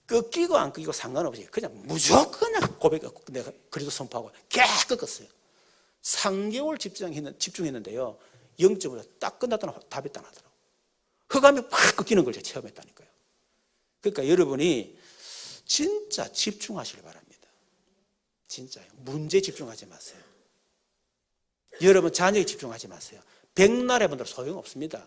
S1: 꺾이고 안 꺾이고 상관없이 그냥 무조건 그냥 고백하고 내가 그리스도 선포하고 계속 꺾었어요. 3개월 집중했는데요, 0점으로 딱 끝났더니 답이 딱 나더라고요. 흑암이 팍 꺾이는 걸 제가 체험했다니까요. 그러니까 여러분이 진짜 집중하시길 바랍니다. 진짜요. 문제에 집중하지 마세요. 여러분 자녀에 집중하지 마세요. 백날 해본들 소용없습니다.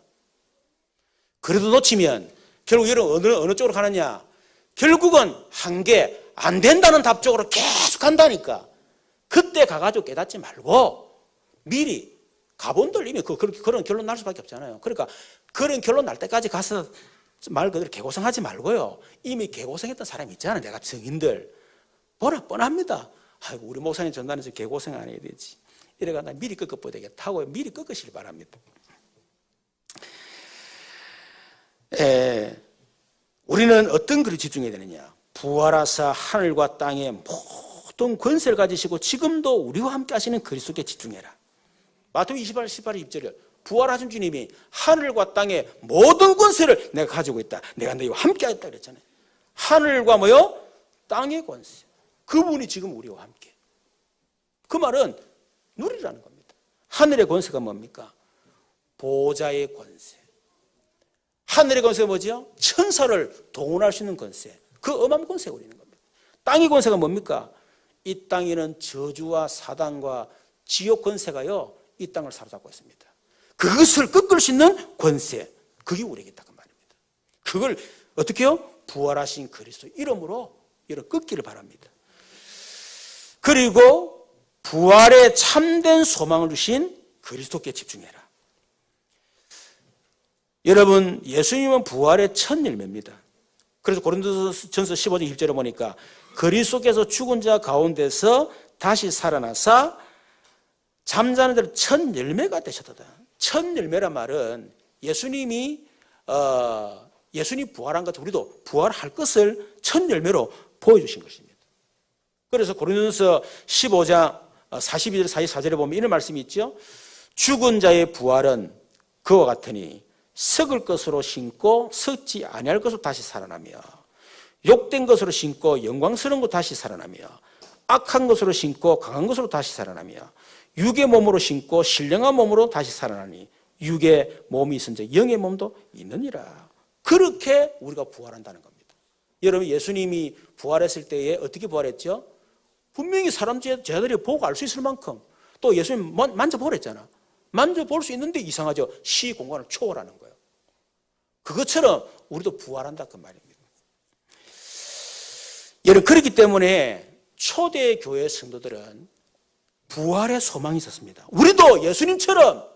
S1: 그래도 놓치면 결국 여러분 어느 쪽으로 가느냐? 결국은 한계 안 된다는 답 쪽으로 계속 간다니까. 그때 가가지고 깨닫지 말고 미리 가본들 이미 그런 결론 날 수밖에 없잖아요. 그러니까 그런 결론 날 때까지 가서 말 그대로 개고생하지 말고요. 이미 개고생했던 사람이 있잖아요. 내가 증인들 보라 뻔합니다. 아이고 우리 목사님 전단에서 개고생 안 해야 되지. 이래가 나 미리 꺾어봐야 되겠다 하고 미리 꺾으시길 바랍니다. 우리는 어떤 글에 집중해야 되느냐? 부활하사 하늘과 땅의 모든 권세를 가지시고 지금도 우리와 함께 하시는 그리스도께 집중해라. 마태복음 28, 2절에 부활하신 주님이 하늘과 땅의 모든 권세를 내가 가지고 있다. 내가 너희와 함께 하겠다 그랬잖아요. 하늘과 뭐요? 땅의 권세. 그분이 지금 우리와 함께. 그 말은 누리라는 겁니다. 하늘의 권세가 뭡니까? 보좌의 권세. 하늘의 권세가 뭐죠? 천사를 동원할 수 있는 권세. 그 어마어마한 권세가 우리는 겁니다. 땅의 권세가 뭡니까? 이 땅에는 저주와 사단과 지옥 권세가요, 이 땅을 사로잡고 있습니다. 그것을 꺾을 수 있는 권세, 그게 우리에게 있다는 말입니다. 그걸 어떻게 해요? 부활하신 그리스도 이름으로 꺾기를 바랍니다. 그리고 부활에 참된 소망을 주신 그리스도께 집중해라. 여러분, 예수님은 부활의 첫 열매입니다. 그래서 고린도전서 15장 1절에 보니까 그리스도께서 죽은 자 가운데서 다시 살아나사 잠자는 자들 첫 열매가 되셨다. 첫 열매란 말은 예수님 부활한 것, 우리도 부활할 것을 첫 열매로 보여주신 것입니다. 그래서 고린도전서 15장 42절 44절에 보면 이런 말씀이 있죠. 죽은 자의 부활은 그와 같으니 썩을 것으로 신고 썩지 아니할 것으로 다시 살아나며 욕된 것으로 신고 영광스러운 것 다시 살아나며 악한 것으로 신고 강한 것으로 다시 살아나며 육의 몸으로 신고 신령한 몸으로 다시 살아나니 육의 몸이 있은즉 영의 몸도 있느니라. 그렇게 우리가 부활한다는 겁니다. 여러분, 예수님이 부활했을 때에 어떻게 부활했죠? 분명히 사람 제자들이 보고 알 수 있을 만큼, 또 예수님 만져보랬잖아. 만져볼 수 있는데 이상하죠. 시 공간을 초월하는 거예요. 그것처럼 우리도 부활한다 그 말입니다. 여러분, 그렇기 때문에 초대 교회 성도들은 부활의 소망이 있었습니다. 우리도 예수님처럼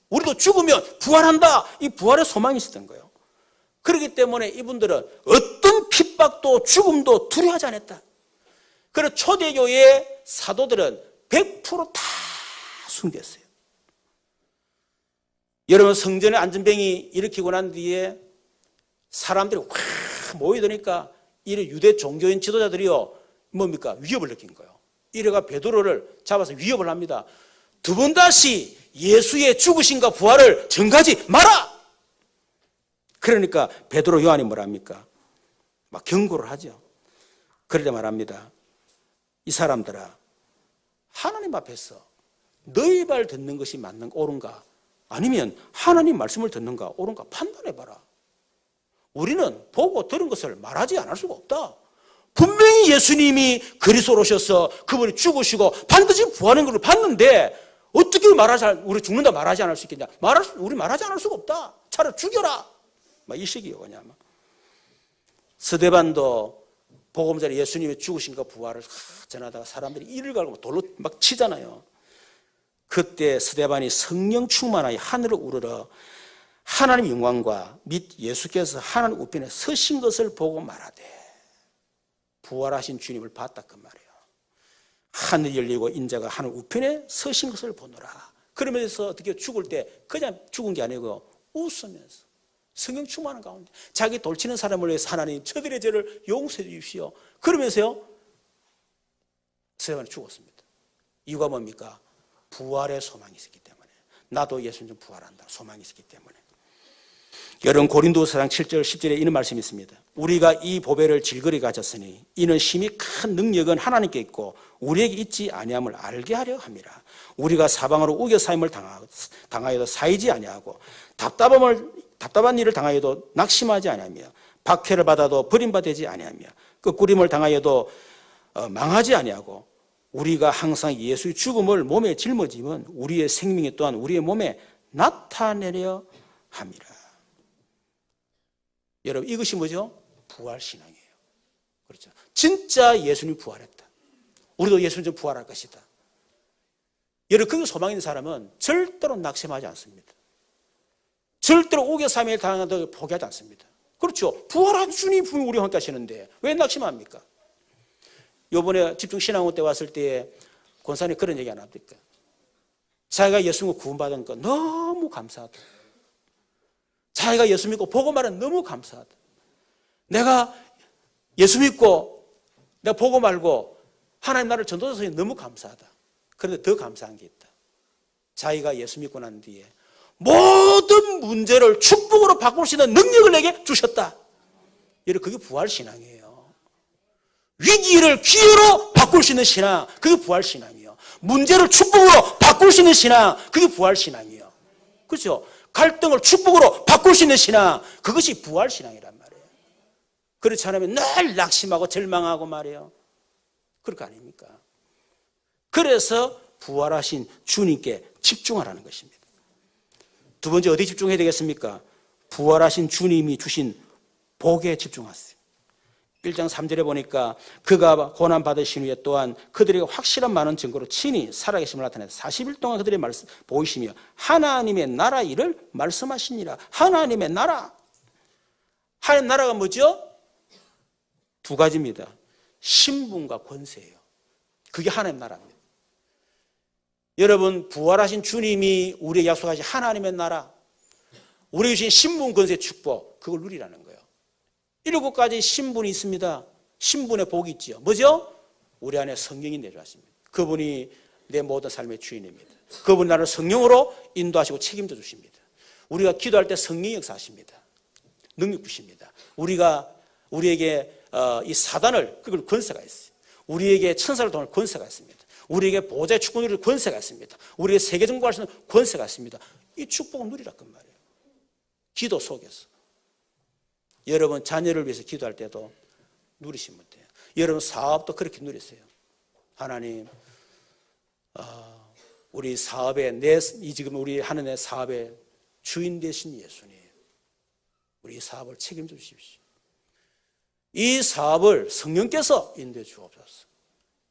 S1: 우리도 죽으면 부활한다, 이 부활의 소망이 있었던 거예요. 그렇기 때문에 이분들은 어떤 핍박도 죽음도 두려워하지 않았다. 그래서 초대교회 사도들은 100% 다 순교했어요. 여러분, 성전의 안전병이 일으키고 난 뒤에 사람들이 확 모이더니까 이래 유대 종교인 지도자들이요, 뭡니까? 위협을 느낀 거예요. 이래가 베드로를 잡아서 위협을 합니다. 두 번 다시 예수의 죽으심과 부활을 전가하지 마라! 그러니까 베드로 요한이 뭐랍니까? 막 경고를 하죠. 그럴 때 말합니다. 이 사람들아, 하나님 앞에서 너희 말 듣는 것이 옳은가? 아니면 하나님 말씀을 듣는가? 옳은가? 판단해봐라. 우리는 보고 들은 것을 말하지 않을 수가 없다. 분명히 예수님이 그리스도로 오셔서 그분이 죽으시고 반드시 부활하는 걸 봤는데 어떻게 우리 죽는다 말하지 않을 수 있겠냐? 우리 말하지 않을 수가 없다. 차라리 죽여라. 막 이 식이요, 그냥. 스데반도 복음자리 예수님의 죽으신가 부활을 전하다가 사람들이 이를 갈고 돌로 막 치잖아요. 그때 스데반이 성령 충만하여 하늘을 우러러 하나님 영광과 및 예수께서 하나님 우편에 서신 것을 보고 말하되 부활하신 주님을 봤다 그 말이에요. 하늘이 열리고 인자가 하늘 우편에 서신 것을 보노라. 그러면서 어떻게 죽을 때 그냥 죽은 게 아니고 웃으면서 성령 충만한 가운데 자기 돌치는 사람을 위해서 하나님 저들의 죄를 용서해 주십시오. 그러면서요 스데반이 죽었습니다. 이유가 뭡니까? 부활의 소망이 있었기 때문에. 나도 예수님 부활한다 소망이 있었기 때문에. 여러분, 고린도서 4장 7절 10절에 이런 말씀이 있습니다. 우리가 이 보배를 질거리 가졌으니 이는 심히 큰 능력은 하나님께 있고 우리에게 있지 아니함을 알게 하려 함이라. 우리가 사방으로 우겨사임을 당하여도 사이지 아니하고 답답한 일을 당하여도 낙심하지 아니하며 박해를 받아도 버림받지 아니하며 끄꾸림을 당하여도 망하지 아니하고 우리가 항상 예수의 죽음을 몸에 짊어지면 우리의 생명이 또한 우리의 몸에 나타내려 함이라. 여러분, 이것이 뭐죠? 부활신앙이에요. 그렇죠. 진짜 예수님이 부활했다. 우리도 예수님 좀 부활할 것이다. 여러분, 그 소망 있는 사람은 절대로 낙심하지 않습니다. 절대로 우겨사명을 당하도 포기하지 않습니다. 그렇죠. 부활한 주님 분명히 우리와 함께 하시는데 왜 낙심합니까? 이번에 집중신앙원 때 왔을 때 권사님 그런 얘기 안 합니까? 자기가 예수님을 구원받은 거 너무 감사하다. 자기가 예수 믿고 보고 말은 너무 감사하다. 내가 예수 믿고 내가 보고 말고 하나님 나를 전도해서 너무 감사하다. 그런데 더 감사한 게 있다. 자기가 예수 믿고 난 뒤에 모든 문제를 축복으로 바꿀 수 있는 능력을 내게 주셨다. 여러분, 그게 부활신앙이에요. 위기를 기회로 바꿀 수 있는 신앙, 그게 부활신앙이에요. 문제를 축복으로 바꿀 수 있는 신앙, 그게 부활신앙이에요. 그렇죠? 갈등을 축복으로 바꿀 수 있는 신앙, 그것이 부활신앙이란 말이에요. 그렇지 않으면 늘 낙심하고 절망하고 말이에요. 그럴 거 아닙니까? 그래서 부활하신 주님께 집중하라는 것입니다. 두 번째 어디 집중해야 되겠습니까? 부활하신 주님이 주신 복에 집중하세요. 1장 3절에 보니까 그가 고난받으신 후에 또한 그들에게 확실한 많은 증거로 친히 살아계심을 나타내서 40일 동안 그들의 말씀 보이시며 하나님의 나라 일을 말씀하시니라. 하나님의 나라. 하나님 나라가 뭐죠? 두 가지입니다. 신분과 권세예요. 그게 하나님 나라입니다. 여러분, 부활하신 주님이 우리에게 약속하신 하나님의 나라, 우리에게 주신 신분, 권세, 축복, 그걸 누리라는 거예요. 7가지 신분이 있습니다. 신분의 복이 있죠. 뭐죠? 우리 안에 성령이 내려왔습니다. 그분이 내 모든 삶의 주인입니다. 그분이 나를 성령으로 인도하시고 책임져 주십니다. 우리가 기도할 때 성령이 역사하십니다. 능력 주십니다. 우리에게 이 사단을 그걸 권세가 있어요. 우리에게 천사를 통할 권세가 있습니다. 우리에게 보호자의 축복 누릴 권세가 있습니다. 우리에게 세계 정복할 수 있는 권세가 있습니다. 이 축복을 누리라 그 말이에요. 기도 속에서. 여러분 자녀를 위해서 기도할 때도 누리시면 돼요. 여러분 사업도 그렇게 누리세요. 하나님, 우리 사업에 지금 우리 하는 내 사업의 주인 되신 예수님, 우리 사업을 책임져 주십시오. 이 사업을 성령께서 인도해 주옵소서.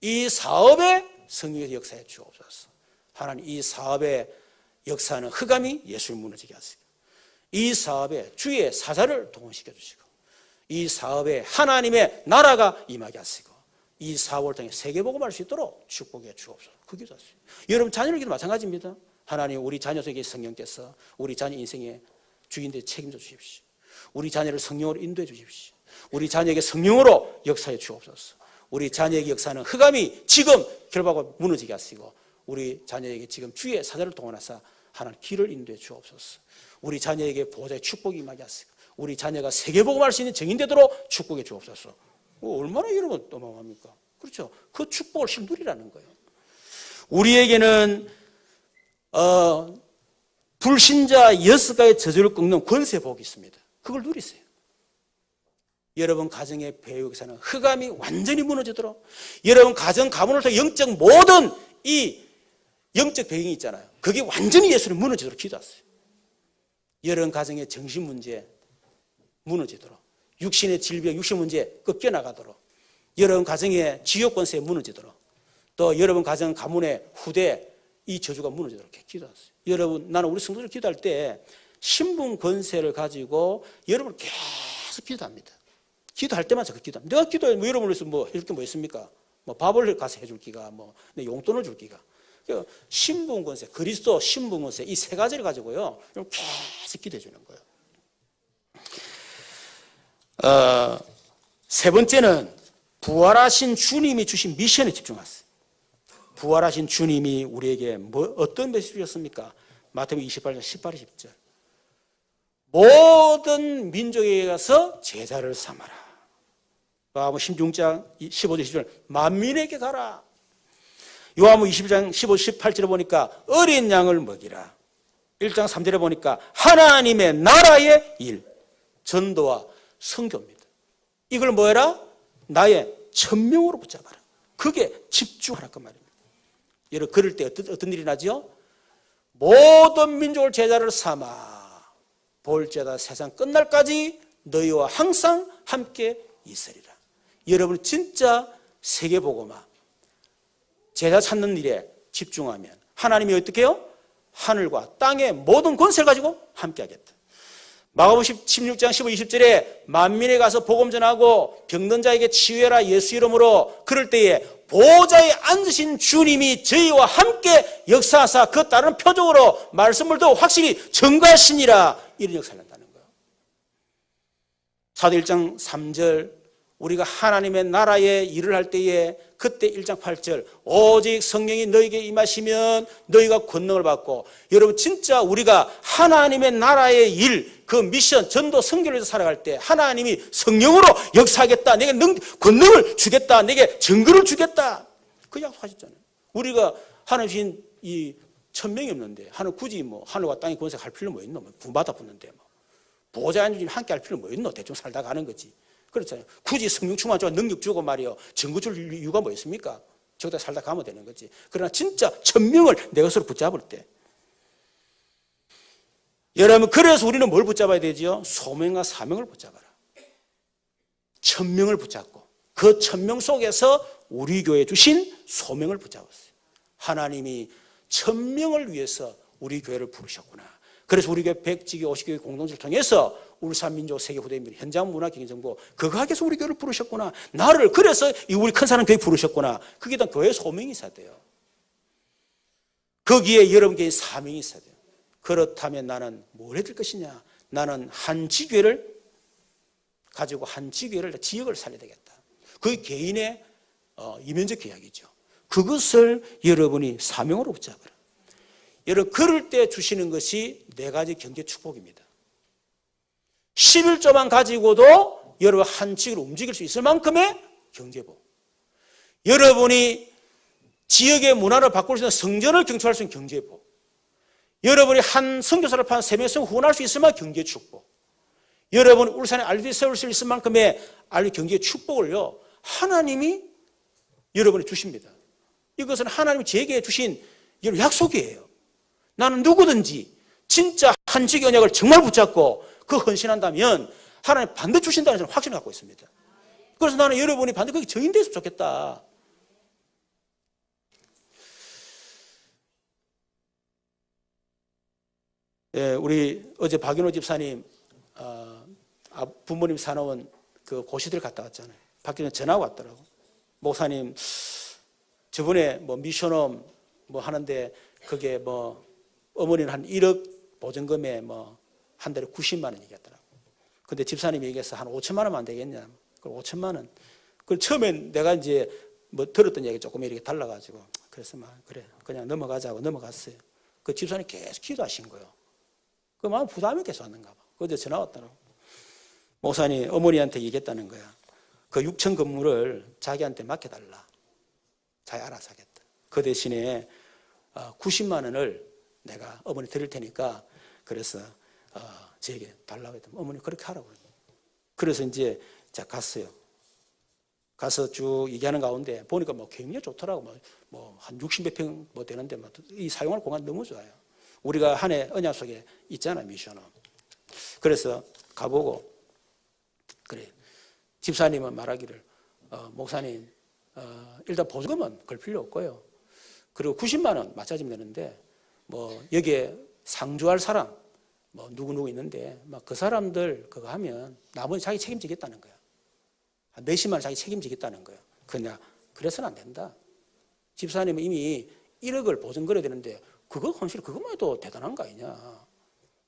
S1: 이 사업에 성령의 역사에 주옵소서. 하나님, 이 사업의 역사는 흑암이 예수를 무너지게 하시고, 이 사업에 주의 사자를 동원시켜 주시고, 이 사업에 하나님의 나라가 임하게 하시고, 이 사업을 통해 세계복음할 수 있도록 축복해 주옵소서. 그 기도하세요. 여러분 자녀에게도 마찬가지입니다. 하나님, 우리 자녀 속에 성령께서 우리 자녀 인생의 주인들이 책임져 주십시오. 우리 자녀를 성령으로 인도해 주십시오. 우리 자녀에게 성령으로 역사해 주옵소서. 우리 자녀에게 역사는 흑암이 지금 결박하고 무너지게 하시고, 우리 자녀에게 지금 주의 사자를 동원하사 하나님 길을 인도해 주옵소서. 우리 자녀에게 보호자의 축복이 임하게 하시고, 우리 자녀가 세계복음할 수 있는 정인 되도록 축복해 주옵소서. 얼마나 여러분 또망합니까? 그렇죠? 그 축복을 실 누리라는 거예요. 우리에게는 불신자 6가지의 저주를 꺾는 권세복이 있습니다. 그걸 누리세요. 여러분 가정의 배역에서는 흑암이 완전히 무너지도록, 여러분 가정 가문을 통해 영적 모든 이 영적 배경이 있잖아요. 그게 완전히 예수를 무너지도록 기도하세요. 여러분 가정의 정신 문제 무너지도록, 육신의 질병, 육신 문제 꺾여나가도록, 여러분 가정의 지역 권세 무너지도록, 또 여러분 가정 가문의 후대 이 저주가 무너지도록 기도하세요. 여러분, 나는 우리 성도들 기도할 때 신분 권세를 가지고 여러분을 계속 기도합니다. 기도할 때만 저그 기도합니다. 내가 기도해 뭐 여러분을 위해서 뭐 해줄 게 뭐 있습니까? 뭐 밥을 가서 해줄 기가, 뭐 내 용돈을 줄 기가. 신분 권세, 그리스도 신분 권세 이 세 가지를 가지고요 계속 기도해 주는 거예요. 세 번째는 부활하신 주님이 주신 미션에 집중하세요. 부활하신 주님이 우리에게 어떤 메시지 주셨습니까? 마태복음 28장 18, 20절. 모든 민족에 가서 제자를 삼아라. 요한복음 16장 15절 20절 만민에게 가라. 요한복음 22장 15, 18절에 보니까 어린 양을 먹이라. 1장 3절에 보니까 하나님의 나라의 일, 전도와 선교입니다. 이걸 뭐 해라? 나의 천명으로 붙잡아라. 그게 집중하라 그 말입니다. 여러분 그럴 때 어떤 일이 나죠? 모든 민족을 제자를 삼아 볼지어다 세상 끝날까지 너희와 항상 함께 있으리라. 여러분 진짜 세계복음화 제자 찾는 일에 집중하면 하나님이 어떻게 해요? 하늘과 땅의 모든 권세를 가지고 함께 하겠다. 마가복음 16장 15, 20절에 만민에 가서 복음 전하고 병든 자에게 치유해라 예수 이름으로. 그럴 때에 보좌에 앉으신 주님이 저희와 함께 역사하사 그 따르는 표적으로 말씀을 더 확실히 전가하시니라. 이런 역사를 한다는 거예요. 사도 1장 3절 우리가 하나님의 나라에 일을 할 때에 그때 1장 8절 오직 성령이 너에게 임하시면 너희가 권능을 받고. 여러분 진짜 우리가 하나님의 나라의 일 그 미션 전도 선교를 위해서 살아갈 때 하나님이 성령으로 역사하겠다. 내게 권능을 주겠다. 내게 증거를 주겠다. 그 약속하셨잖아요. 우리가 하나님 주신 이 1000명이 없는데 하늘 굳이 뭐 하늘과 땅의 권세 할 필요 뭐 있노? 뭐 구마다 붙는데 뭐 보좌에 앉으면 함께 할 필요 뭐 있노? 대충 살다 가는 거지. 그렇잖아요. 굳이 성령 충만 주고 능력 주고 말이요. 증거 줄 이유가 뭐 있습니까? 저기다 살다 가면 되는 거지. 그러나 진짜 1000명을 내 것으로 붙잡을 때. 여러분, 그래서 우리는 뭘 붙잡아야 되지요? 소명과 사명을 붙잡아라. 1000명을 붙잡고 그 1000명 속에서 우리 교회에 주신 소명을 붙잡았어요. 하나님이 1000명을 위해서 우리 교회를 부르셨구나. 그래서 우리 교회 100지교 50교회 공동체를 통해서 울산민족 세계 후대인들 현장 문화 경제정보 그거 하기 위해서 우리 교회를 부르셨구나. 나를 그래서 우리 큰 사람 교회 부르셨구나. 그게 다 교회 소명이 있어야 돼요. 거기에 여러분 교회 사명이 있어야 돼요. 그렇다면 나는 뭘 해야 될 것이냐. 나는 한 지교회를 가지고 한 지교회를 지역을 살려야 되겠다. 그 개인의 이면적 계약이죠. 그것을 여러분이 사명으로 붙잡아라. 여러분, 그럴 때 주시는 것이 4가지 경제 축복입니다. 11조만 가지고도 여러분 한 지역을 움직일 수 있을 만큼의 경제복. 여러분이 지역의 문화를 바꿀 수 있는 성전을 경축할 수 있는 경제복. 여러분이 한 선교사를 파는 3명성 후원할 수 있을 만한 경제 축복. 여러분이 울산에 RD 세울 수 있을 만큼의 RD 경제 축복을요, 하나님이 여러분이 주십니다. 이것은 하나님이 제게 주신 여러분 약속이에요. 나는 누구든지 진짜 한지의 언약을 정말 붙잡고 그 헌신한다면 하나님 반드시 주신다는 저는 확신을 갖고 있습니다. 그래서 나는 여러분이 반드시 거기 정인되었으면 좋겠다. 예, 우리 어제 박인호 집사님 부모님 사놓은 그 고시들 갔다 왔잖아요. 밖에 전화가 왔더라고. 목사님, 저번에 뭐 미션홈 뭐 하는데 그게 뭐 어머니는 한 1억 보증금에 뭐 한 달에 90만 원 얘기하더라고. 근데 집사님이 얘기해서 한 5천만 원만 안 되겠냐. 그럼 5천만 원. 그 처음엔 내가 이제 뭐 들었던 얘기 조금 이렇게 달라가지고 그래서 막 그래 그냥 넘어가자고 넘어갔어요. 그 집사님 계속 기도하신 거예요. 그 마음 부담이 계속 왔는가 봐. 어제 전화 왔더라고. 목사님 어머니한테 얘기했다는 거야. 그 6천 건물을 자기한테 맡겨달라. 자기 알아서 하겠다. 그 대신에 90만 원을 내가 어머니 드릴 테니까 그래서 저에게 달라고 했더니 어머니 그렇게 하라고 그랬어요. 그래서 이제 제가 갔어요. 가서 쭉 얘기하는 가운데 보니까 뭐 굉장히 좋더라고. 뭐 한 60몇 평 뭐 되는데 이 사용할 공간 너무 좋아요. 우리가 한 해 언약 속에 있잖아요, 미션은. 그래서 가보고 그래. 집사님은 말하기를 목사님 일단 보증금은 걸 필요 없고요. 그리고 90만 원 맞춰지면 되는데 뭐 여기에 상주할 사람 뭐 누구 있는데 막 그 사람들 그거 하면 나머지 자기 책임지겠다는 거야. 한 몇십만 원 자기 책임지겠다는 거야. 그냥 그래서는 안 된다. 집사님은 이미 1억을 보증 걸어야 되는데 그거 헌실 그것만 해도 대단한 거 아니냐.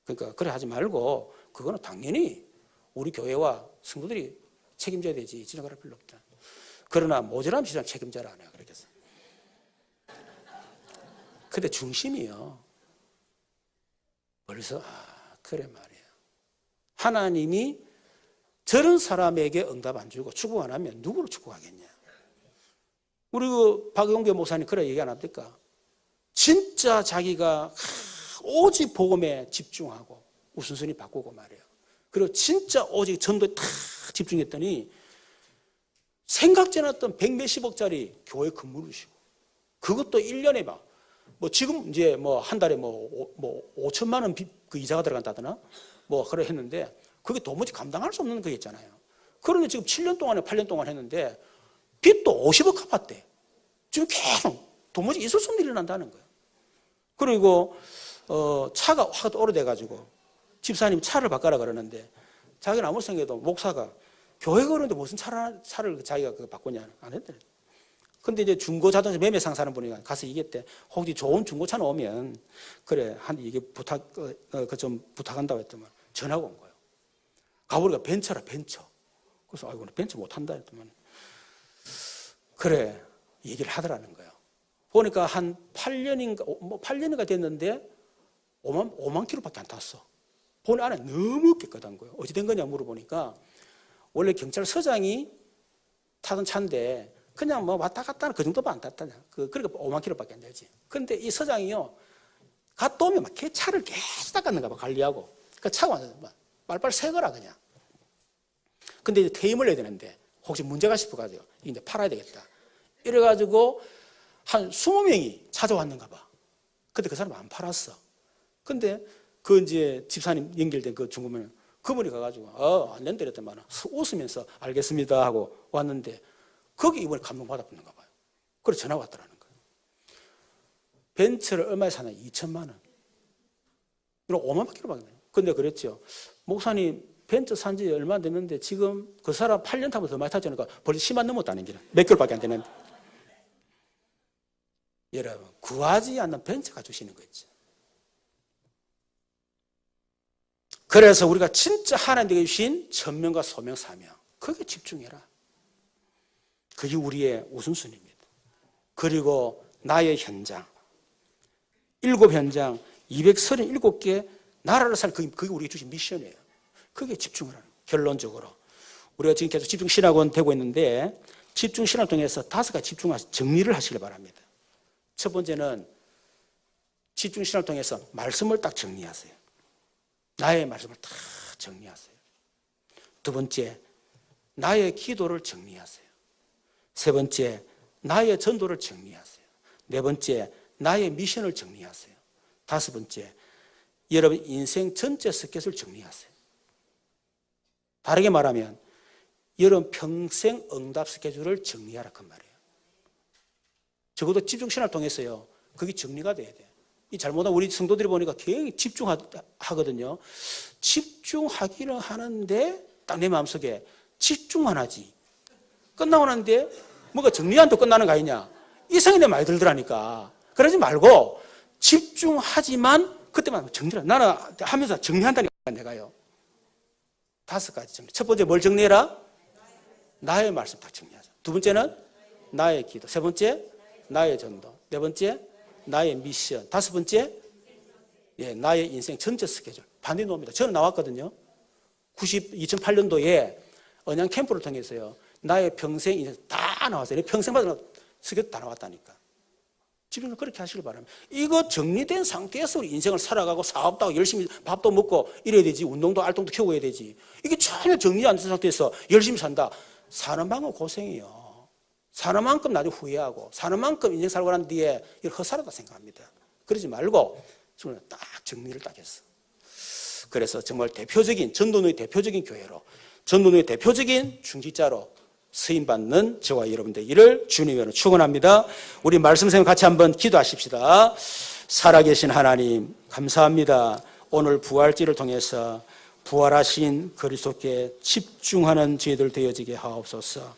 S1: 그러니까 그래 하지 말고 그거는 당연히 우리 교회와 성도들이 책임져야 되지. 지나갈 필요 없다. 그러나 모자람 시장 책임져라. 내가 그렇게 했어. 근데 중심이요. 그래서 그래 말이야. 하나님이 저런 사람에게 응답 안 주고 축복 안 하면 누구를 축복하겠냐. 우리 그 박용배 목사님 그래 얘기 안 합니까? 진짜 자기가 오직 복음에 집중하고 우선순위 바꾸고 말이에요. 그리고 진짜 오직 전도에 탁 집중했더니 생각지 않았던 100몇십억짜리 교회 건물을 주시고 그것도 1년에 막 뭐 지금 이제 뭐 한 달에 뭐 5천만 원 그 이자가 들어간다더나 뭐 그래 했는데 그게 도무지 감당할 수 없는 거 있잖아요. 그런데 지금 7년 동안에 8년 동안 했는데 빚도 50억 갚았대. 지금 계속 도무지 있을 수 없는 일이 난다는 거예요. 그리고 차가 확 오래돼가지고 집사님 차를 바꿔라 그러는데 자기는 아무 생각해도 목사가 교회 그러는데 무슨 차를 자기가 바꾸냐 안 했대. 근데 이제 중고 자동차 매매 상사하는 분이 가서 얘기했대. 혹시 좋은 중고차 나오면 그래 한 이게 좀 부탁한다고 했더만 전화가 온 거예요. 가보니까 벤처라 벤처. 그래서 아이고 벤처 못 한다 했더만 그래 얘기를 하더라는 거예요. 보니까 한 8년인가 됐는데 5만 킬로밖에 안 탔어. 보니 안에 너무 깨끗한 거예요. 어찌 된 거냐 물어보니까 원래 경찰서장이 타던 차인데 그냥 뭐 왔다 갔다 그 정도만 안 탔다냐. 그러니까 5만 킬로밖에 안 되지. 근데 이 서장이요. 갔다 오면 막 차를 계속 닦았는가 봐, 관리하고. 그 차가 완전 빨빨 새거라, 그냥. 근데 이제 퇴임을 해야 되는데, 혹시 문제가 싶어가지고, 이제 팔아야 되겠다. 이래가지고, 한 20명이 찾아왔는가 봐. 근데 그 사람 안 팔았어. 근데 그 이제 집사님 연결된 그 중고면 그분이 가가지고, 안 된다 이랬더만 웃으면서 알겠습니다 하고 왔는데, 거기 이번에 감동받았는가 봐요. 그래서 전화가 왔더라는 거예요. 벤츠를 얼마에 사나? 2천만 원. 이런 5만 바퀴로밖에 안 돼요. 근데 그랬죠. 목사님, 벤츠 산 지 얼마 안 됐는데 지금 그 사람 8년 타면 더 많이 타자니까 벌써 10만 넘었다는 게 몇 개월밖에 안 되는데. 여러분, 구하지 않는 벤츠가 주시는 거 있죠. 그래서 우리가 진짜 하나님께 주신 전명과 소명, 사명. 거기에 집중해라. 그게 우리의 우선순위입니다. 그리고 나의 현장, 7현장, 237개 나라를 살 그게 우리에게 주신 미션이에요. 그게 집중을 하는 거예요. 결론적으로 우리가 지금 계속 집중신학원 되고 있는데 집중신학을 통해서 5가지 정리를 하시길 바랍니다. 첫 번째는 집중신학을 통해서 말씀을 딱 정리하세요. 나의 말씀을 딱 정리하세요. 두 번째, 나의 기도를 정리하세요. 세 번째, 나의 전도를 정리하세요. 네 번째, 나의 미션을 정리하세요. 다섯 번째, 여러분 인생 전체 스케줄을 정리하세요. 다르게 말하면 여러분 평생 응답 스케줄을 정리하라 그 말이에요. 적어도 집중신학을 통해서요, 그게 정리가 돼야 돼요. 이 잘못한 우리 성도들이 보니까 굉장히 집중하거든요. 집중하기는 하는데 딱 내 마음속에 집중만 하지. 끝나고 나는데 뭐가 정리한도 끝나는 거 아니냐. 이 생각이 내 많이 들더라니까. 그러지 말고 집중하지만 그때만 정리를. 나는 하면서 정리한다니까 내가요. 5가지 정리. 첫 번째 뭘 정리해라? 나의 말씀 딱 정리하자. 두 번째는 나의 기도. 세 번째 나의 전도. 네 번째 나의 미션. 다섯 번째 나의 인생 전체 스케줄. 반드시 놓습니다. 저는 나왔거든요. 2008년도에 언양 캠프를 통해서요, 나의 평생 인생 다 나왔어요. 평생마다 스케줄 다 나왔다니까. 집중을 그렇게 하시길 바랍니다. 이거 정리된 상태에서 우리 인생을 살아가고 사업도 하고 열심히 밥도 먹고 이래야 되지. 운동도 활동도 키우고 해야 되지. 이게 전혀 정리 안 된 상태에서 열심히 산다. 사는 만큼 고생이에요. 사는 만큼 나중에 후회하고 사는 만큼 인생 살고 난 뒤에 헛살았다 생각합니다. 그러지 말고 딱 정리를 딱 했어. 그래서 정말 대표적인 전도노의 대표적인 교회로, 전도노의 대표적인 중직자로 쓰임받는 저와 여러분 되기를 주님으로 축원합니다. 우리 말씀 생각 같이 한번 기도하십시다. 살아계신 하나님 감사합니다. 오늘 부활절을 통해서 부활하신 그리스도께 집중하는 저희들 되어지게 하옵소서.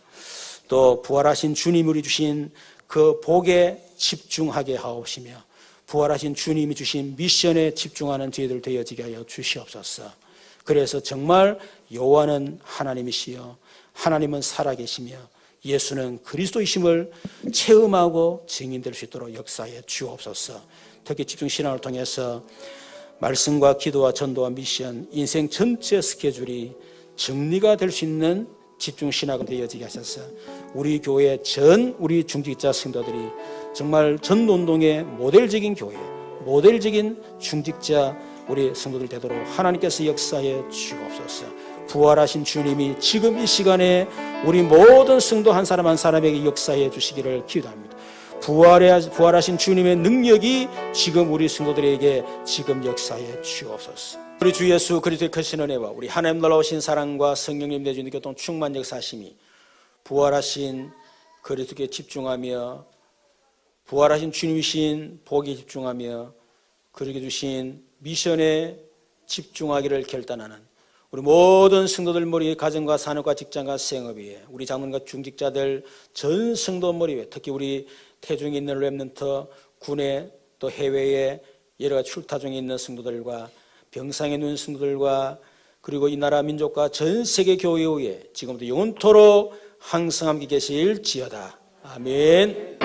S1: 또 부활하신 주님이 주신 그 복에 집중하게 하옵시며 부활하신 주님이 주신 미션에 집중하는 저희들 되어지게 하여 주시옵소서. 그래서 정말 여호와는 하나님이시여 하나님은 살아계시며 예수는 그리스도이심을 체험하고 증인될 수 있도록 역사해 주옵소서. 특히 집중신앙을 통해서 말씀과 기도와 전도와 미션, 인생 전체 스케줄이 정리가 될 수 있는 집중신학은 되어지게 하셔서 우리 교회 전 우리 중직자 성도들이 정말 전도운동의 모델적인 교회, 모델적인 중직자 우리 성도들 되도록 하나님께서 역사해 주옵소서. 부활하신 주님이 지금 이 시간에 우리 모든 성도 한 사람 한 사람에게 역사해 주시기를 기도합니다. 부활하신 주님의 능력이 지금 우리 성도들에게 지금 역사해 주옵소서. 우리 주 예수 그리스도의 크신 은혜와 우리 하나님 놀라우신 사랑과 성령님 내주는 교통 충만 역사하심이 부활하신 그리스도께 집중하며 부활하신 주님이신 복에 집중하며 그렇게 주신 미션에 집중하기를 결단하는 우리 모든 성도들 머리 위에 가정과 산업과 직장과 생업 위에 우리 장로님과 중직자들 전 성도 머리 위에 특히 우리 태중에 있는 렘넌트 군에 또 해외에 여러 가지 출타 중에 있는 성도들과 병상에 누운 성도들과 그리고 이 나라 민족과 전 세계 교회 위에 지금부터 영원토록 항상 함께 계실지어다. 아멘.